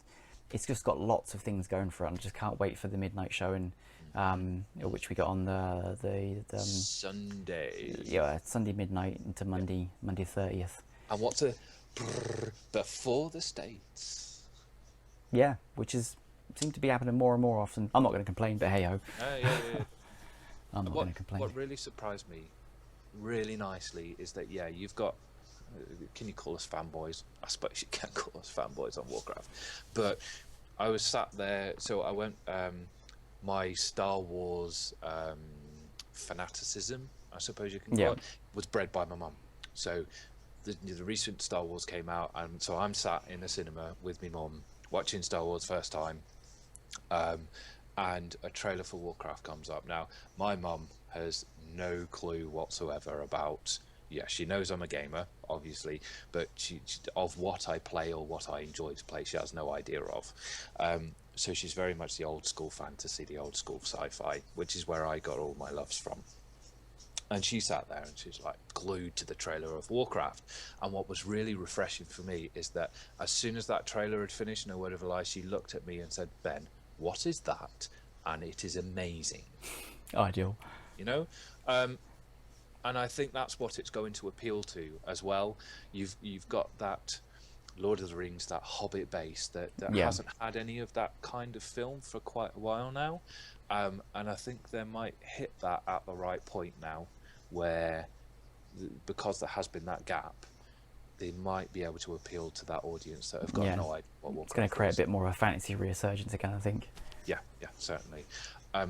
got lots of things going for it. I just can't wait for the midnight showing, which we got on the Sunday. Yeah, Sunday midnight into Monday 30th. And what's before the States? Yeah, which seems to be happening more and more often. I'm not going to complain, but hey ho. Yeah. I'm not going to complain. What really surprised me really nicely is that you've got, can you call us fanboys? I suppose you can call us fanboys on Warcraft, but I was sat there, so I went, my Star Wars fanaticism, I suppose you can call it, was bred by my mum. So the recent Star Wars came out, and so I'm sat in the cinema with my mum watching Star Wars first time, and a trailer for Warcraft comes up. Now, my mum has no clue whatsoever about, she knows I'm a gamer, obviously, but she of what I play or what I enjoy to play, she has no idea of. So she's very much the old school fantasy, the old school sci-fi, which is where I got all my loves from. And she sat there and she's like glued to the trailer of Warcraft. And what was really refreshing for me is that as soon as that trailer had finished, no word of a lie, she looked at me and said, "Ben, what is that?" And it is amazing. Ideal. You know, and I think that's what it's going to appeal to as well. You've got that Lord of the Rings, that Hobbit base that hasn't had any of that kind of film for quite a while now, and I think they might hit that at the right point now, where because there has been that gap, they might be able to appeal to that audience that have got no idea what Warcraft is. It's going to create a bit more of a fantasy resurgence again, I think. Yeah, certainly. I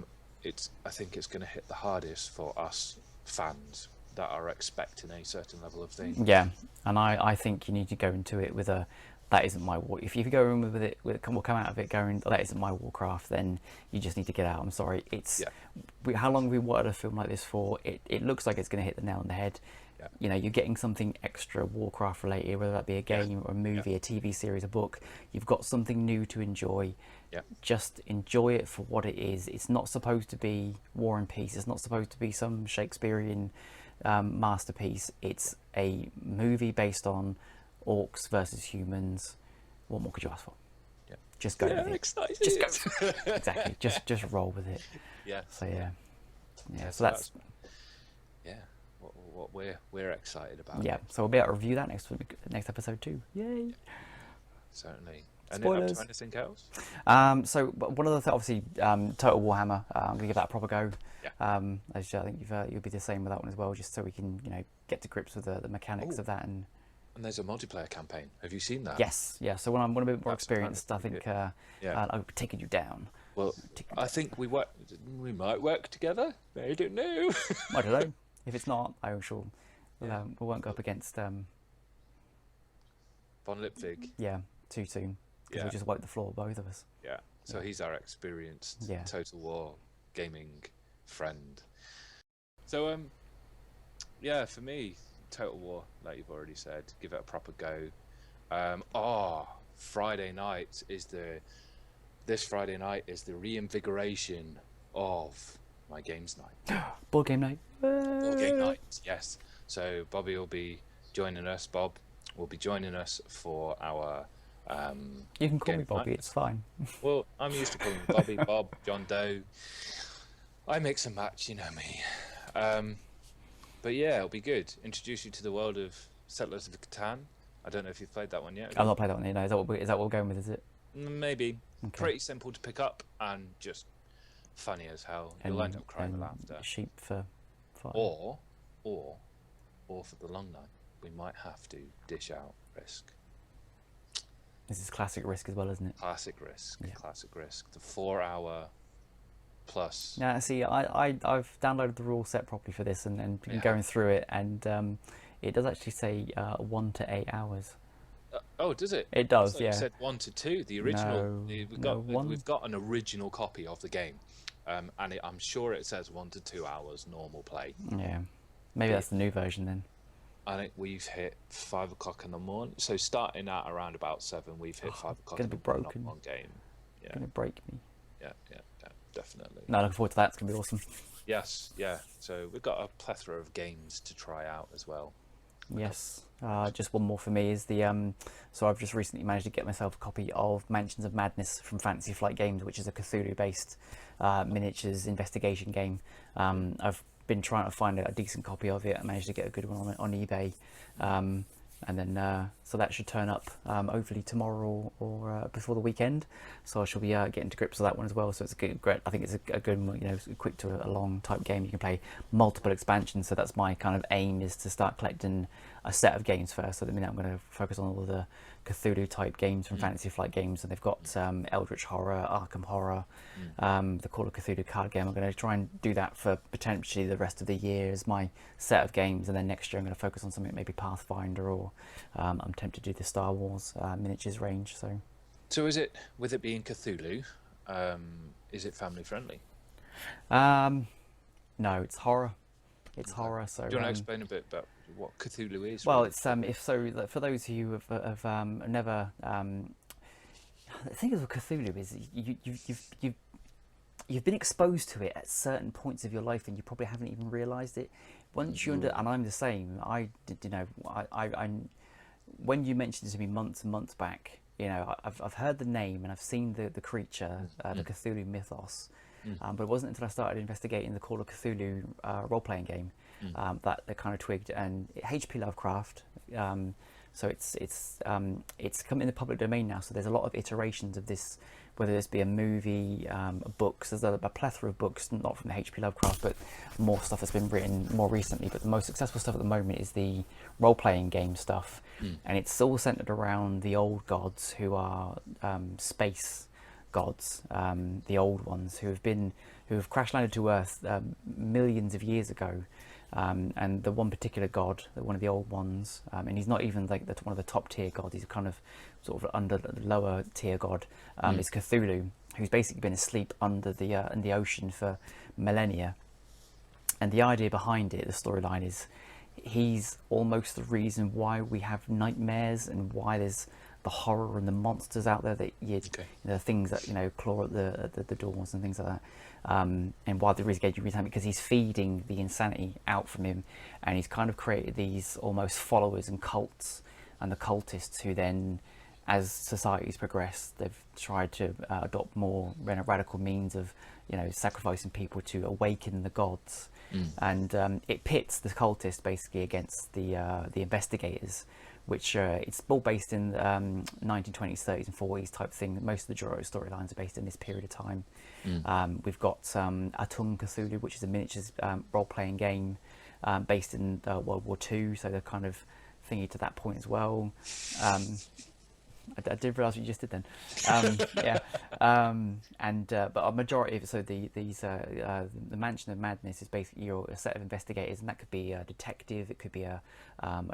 think it's going to hit the hardest for us fans that are expecting a certain level of thing. Yeah, and I think you need to go into it with that isn't my war. If you go in with it, we'll come out of it going, that isn't my Warcraft, then you just need to get out. I'm sorry. How long have we wanted a film like this for? It looks like it's going to hit the nail on the head. Yeah. You know, you're getting something extra Warcraft related, whether that be a game or a movie, a TV series, a book. You've got something new to enjoy. Yeah. Just enjoy it for what it is. It's not supposed to be War and Peace. It's not supposed to be some Shakespearean masterpiece. It's a movie based on orcs versus humans. What more could you ask for? Yeah. Just go with it. Excited. Just go. Exactly. Just roll with it. Yeah. So so that's what we're excited about. Yeah. So we'll be able to review that next episode too. Yay. Certainly. Spoilers. And anything else? So one of the obviously Total Warhammer. I'm gonna give that a proper go. Yeah. As I think you'll be the same with that one as well, just so we can get to grips with the mechanics of that. And there's a multiplayer campaign. Have you seen that? Yes. Yeah. So when I'm a bit more experienced, I think I'll be taking you down. Well, I think we might work together. I don't know. I don't know. If it's not, I'm sure we won't go up against Von Lipvig. Yeah, too soon. Because we'll just wipe the floor, both of us. Yeah. So he's our experienced Total War gaming friend. So for me, Total War, like you've already said, give it a proper go. Friday night is the reinvigoration of my games night. Board game night. Board game night, yes. So Bobby will be joining us. Bob will be joining us for our you can call me Bobby, night. It's fine. Well, I'm used to calling him Bobby, Bob, John Doe. I mix and match, you know me. But yeah, it'll be good. Introduce you to the world of Settlers of Catan. I don't know if you've played that one yet. I've not played that one yet. No, is that what we're going with, is it? Maybe. Okay. Pretty simple to pick up and just funny as hell. You'll end up crying with laughter. Sheep for fire. Or for the long night, we might have to dish out Risk. This is classic Risk as well, isn't it? Classic Risk. Yeah. Classic Risk. The 4-hour plus. Yeah, see, I've downloaded the rule set properly for this and been going through it, and it does actually say 1 to 8 hours. Does it? It does, yeah. It said 1 to 2. The original. We've got an original copy of the game, and I'm sure it says 1 to 2 hours normal play. Yeah, maybe that's the new version then. I think we've hit 5 o'clock in the morning. So starting at around about 7, we've hit 5 o'clock in the morning on one game. It's gonna break me. Yeah, definitely. No, looking forward to that. It's gonna be awesome. Yes, yeah. So we've got a plethora of games to try out as well. Yes. Just one more for me is the so I've just recently managed to get myself a copy of Mansions of Madness from Fantasy Flight Games, which is a Cthulhu-based miniatures investigation game. I've been trying to find a decent copy of it. I managed to get a good one on eBay, and then so that should turn up hopefully tomorrow or before the weekend. So I shall be getting to grips with that one as well. So it's great. I think it's a good, quick to a long type game. You can play multiple expansions. So that's my kind of aim, is to start collecting a set of games first. So at the minute I'm going to focus on all of the Cthulhu type games from Fantasy Flight Games, and they've got Eldritch Horror, Arkham Horror, the Call of Cthulhu card game. I'm going to try and do that for potentially the rest of the year as my set of games, and then next year I'm going to focus on something maybe Pathfinder, or I'm tempted to do the Star Wars miniatures range. So is it, with it being Cthulhu, is it family friendly? No, it's horror. It's horror. So do you want to explain a bit about what Cthulhu is? Well, it's for those who have never. The thing is with Cthulhu is you've been exposed to it at certain points of your life, and you probably haven't even realised it. Once you and I'm the same. I did, I when you mentioned it to me months and months back, I've heard the name and I've seen the creature, the Cthulhu mythos, but it wasn't until I started investigating the Call of Cthulhu role-playing game that they kind of twigged. And H.P. Lovecraft, so it's come in the public domain now. So there's a lot of iterations of this, whether this be a movie, books. There's a plethora of books, not from the H.P. Lovecraft, but more stuff that's been written more recently. But the most successful stuff at the moment is the role-playing game stuff, and it's all centered around the old gods, who are space gods, the old ones who have crash landed to Earth millions of years ago. And the one particular god, one of the old ones, and he's not even like one of the top tier gods, he's kind of sort of under the lower tier god, is Cthulhu, who's basically been asleep under in the ocean for millennia. And the idea behind it, the storyline, is he's almost the reason why we have nightmares and why there's the horror and the monsters out there that the things that claw at the doors and things like that. And why there is engaging time, because he's feeding the insanity out from him, and he's kind of created these almost followers and cults, and the cultists who then, as society's progressed, they've tried to adopt more radical means of sacrificing people to awaken the gods. And it pits the cultists basically against the investigators, which it's all based in 1920s, 30s and 40s type thing. Most of the Joro storylines are based in this period of time. We've got Atung Cthulhu, which is a miniatures role-playing game based in World War II, so they're kind of thingy to that point as well. I did realise what you just did then. But a majority of it, so the Mansion of Madness is basically a set of investigators, and that could be a detective, it could be a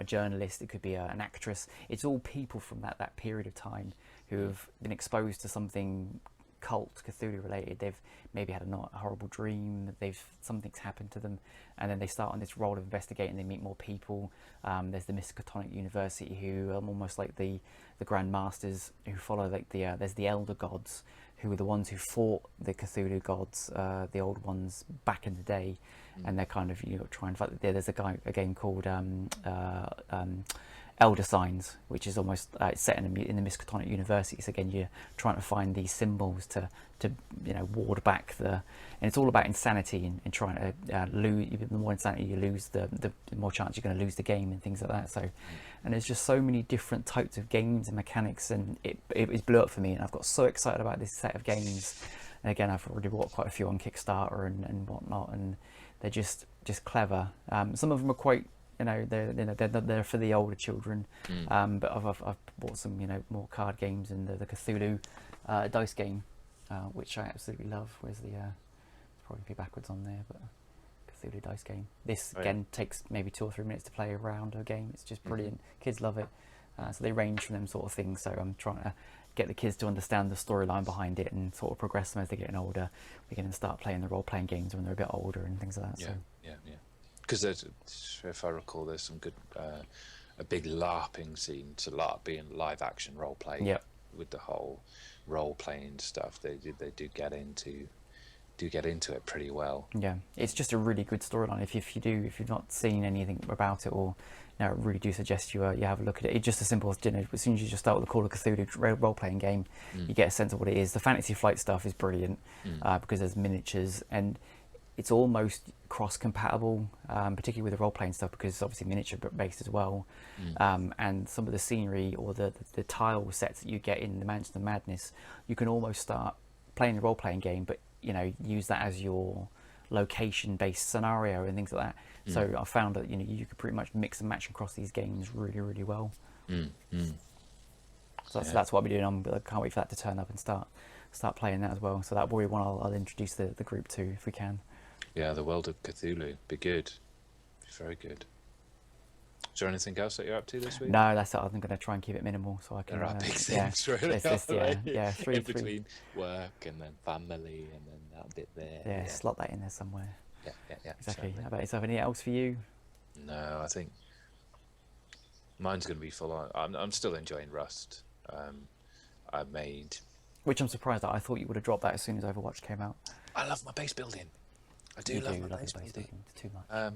journalist, it could be an actress. It's all people from that period of time who have been exposed to something cult, Cthulhu related. They've maybe had a horrible dream, something's happened to them, and then they start on this role of investigating. They meet more people. There's the Miskatonic University, who are almost like the Grand Masters, who follow there's the Elder Gods, who were the ones who fought the Cthulhu gods, the old ones back in the day, and they're kind of trying to fight. There's a game called Elder Signs, which is almost set in the Miskatonic University. So again, you're trying to find these symbols to ward back and it's all about insanity and trying to lose. The more insanity you lose, the more chance you're going to lose the game and things like that. So, and there's just so many different types of games and mechanics, and it blew up for me, and I've got so excited about this set of games. And again, I've already bought quite a few on Kickstarter and whatnot, and they're just clever. Some of them are quite. They're for the older children, but I've bought some more card games, and the Cthulhu dice game, which I absolutely love. Where's the probably be backwards on there, but Cthulhu dice game. This again takes maybe 2 or 3 minutes to play around a game. It's just brilliant. Kids love it, so they range from them sort of things. So I'm trying to get the kids to understand the storyline behind it and sort of progress them as they're getting older. We can start playing the role-playing games when they're a bit older and things like that. Yeah. Because if I recall, there's some good, a big LARPing scene. To LARP being live action role play, with the whole role playing stuff. They do get into it pretty well. Yeah, it's just a really good storyline. If you've not seen anything about it, or I really do suggest you have a look at it. It's just as simple as as soon as you just start with the Call of Cthulhu role playing game, you get a sense of what it is. The Fantasy Flight stuff is brilliant because there's miniatures, and it's almost cross-compatible, particularly with the role-playing stuff, because it's obviously miniature-based as well. And some of the scenery or the tile sets that you get in the Mansion of Madness, you can almost start playing the role-playing game, but use that as your location-based scenario and things like that. So I found that you could pretty much mix and match across these games really, really well. So that's what I'll be doing. I can't wait for that to turn up and start playing that as well. So that'll be one I'll introduce the group to if we can. Yeah, the world of Cthulhu. Be good. Be very good. Is there anything else that you're up to this week? No, that's it. I'm going to try and keep it minimal so I can. There are big things, really. Three between work and then family and then that bit there. Yeah, slot that in there somewhere. Yeah. Exactly. Certainly. How about yourself? Anything else for you? No, I think mine's going to be full on. I'm still enjoying Rust. I made. Which I'm surprised at. I thought you would have dropped that as soon as Overwatch came out. I love my base building. I do You love do my love base your base building. building. It's too much.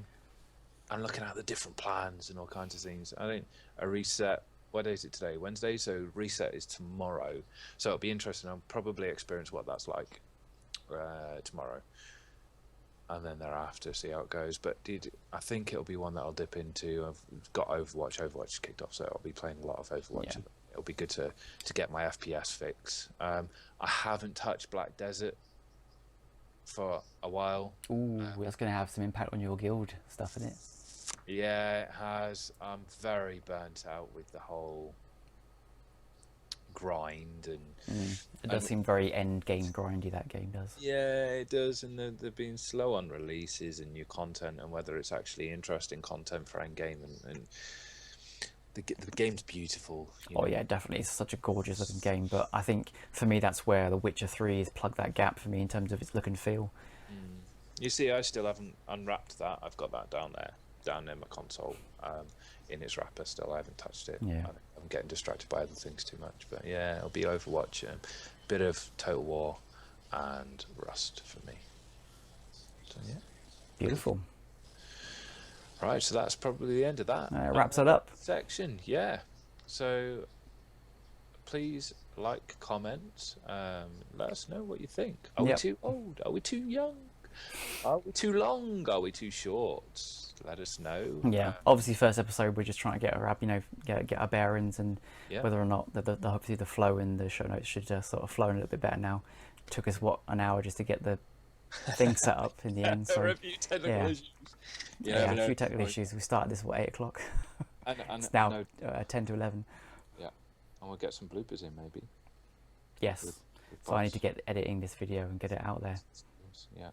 I'm looking at the different plans and all kinds of things. I think a reset. What day is it today? Wednesday. So reset is tomorrow. So it'll be interesting. I'll probably experience what that's like tomorrow, and then thereafter see how it goes. But I think it'll be one that I'll dip into. I've got Overwatch. Overwatch is kicked off, so I'll be playing a lot of Overwatch. Yeah. It'll be good to get my FPS fix. I haven't touched Black Desert for a while. Ooh, that's going to have some impact on your guild stuff, isn't it? Yeah, it has. I'm very burnt out with the whole grind and It does seem very end game grindy, that game does. yeah, it does. And they've been slow on releases and new content, and whether it's actually interesting content for end game. And the game's beautiful. Oh yeah, definitely. It's such a gorgeous looking game. But I think for me, that's where The Witcher 3 has plugged that gap for me in terms of its look and feel. You see, I still haven't unwrapped that. I've got that down in my console, in its wrapper still. I haven't touched it. Yeah. I'm getting distracted by other things too much. But yeah, it'll be Overwatch, a bit of Total War, and Rust for me. So yeah. Beautiful. Right, so that's probably the end of that. Wraps it up. Section, yeah. So please like, comment, let us know what you think. Are we too old? Are we too young? Are we too long? Are we too short? Let us know. Yeah, obviously first episode we're just trying to get our get our bearings, and whether or not the hopefully the flow in the show notes should sort of flow in a little bit better now. It took us an hour just to get the thing set up in the end. So a few technical issues. Yeah, a few technical issues. We started this at 8 o'clock. And it's now 10 to 11. Yeah, and we'll get some bloopers in maybe. Yes. With so I need to get editing this video and get it out there. Yeah.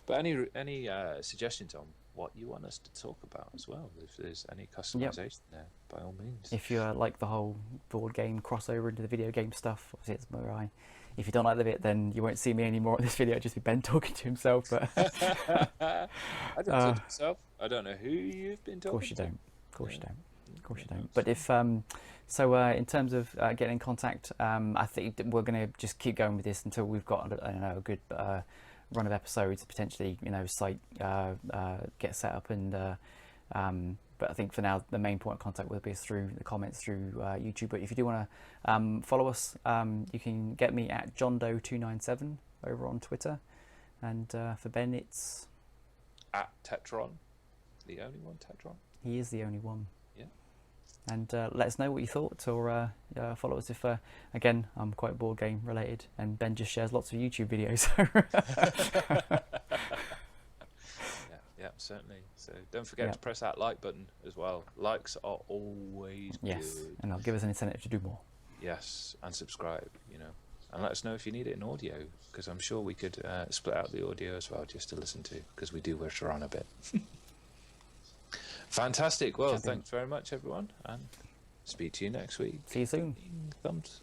But any suggestions on what you want us to talk about as well? If there's any customization there, by all means. If you like the whole board game crossover into the video game stuff, obviously it's Mirai. If you don't like the bit, then you won't see me anymore in this video. It'll just be Ben talking to himself. But I don't talk to myself. I don't know who you've been talking to. Of course you don't. Of course you don't. But if in terms of getting in contact, I think that we're going to just keep going with this until we've got a good run of episodes. Potentially, site get set up and. But I think for now the main point of contact will be through the comments through YouTube. But if you do want to follow us, you can get me at JohnDoe297 over on Twitter, and for Ben it's at Tetron, the only one. Tetron. He is the only one. Yeah. And let us know what you thought, or follow us if again I'm quite board game related, and Ben just shares lots of YouTube videos. Yeah, certainly. So don't forget to press that like button as well. Likes are always good. And that'll give us an incentive to do more. Yes, and subscribe, and let us know if you need it in audio, because I'm sure we could split out the audio as well just to listen to, because we do wish around a bit. Fantastic. Well, thanks very much, everyone, and speak to you next week. See you soon. Thumbs.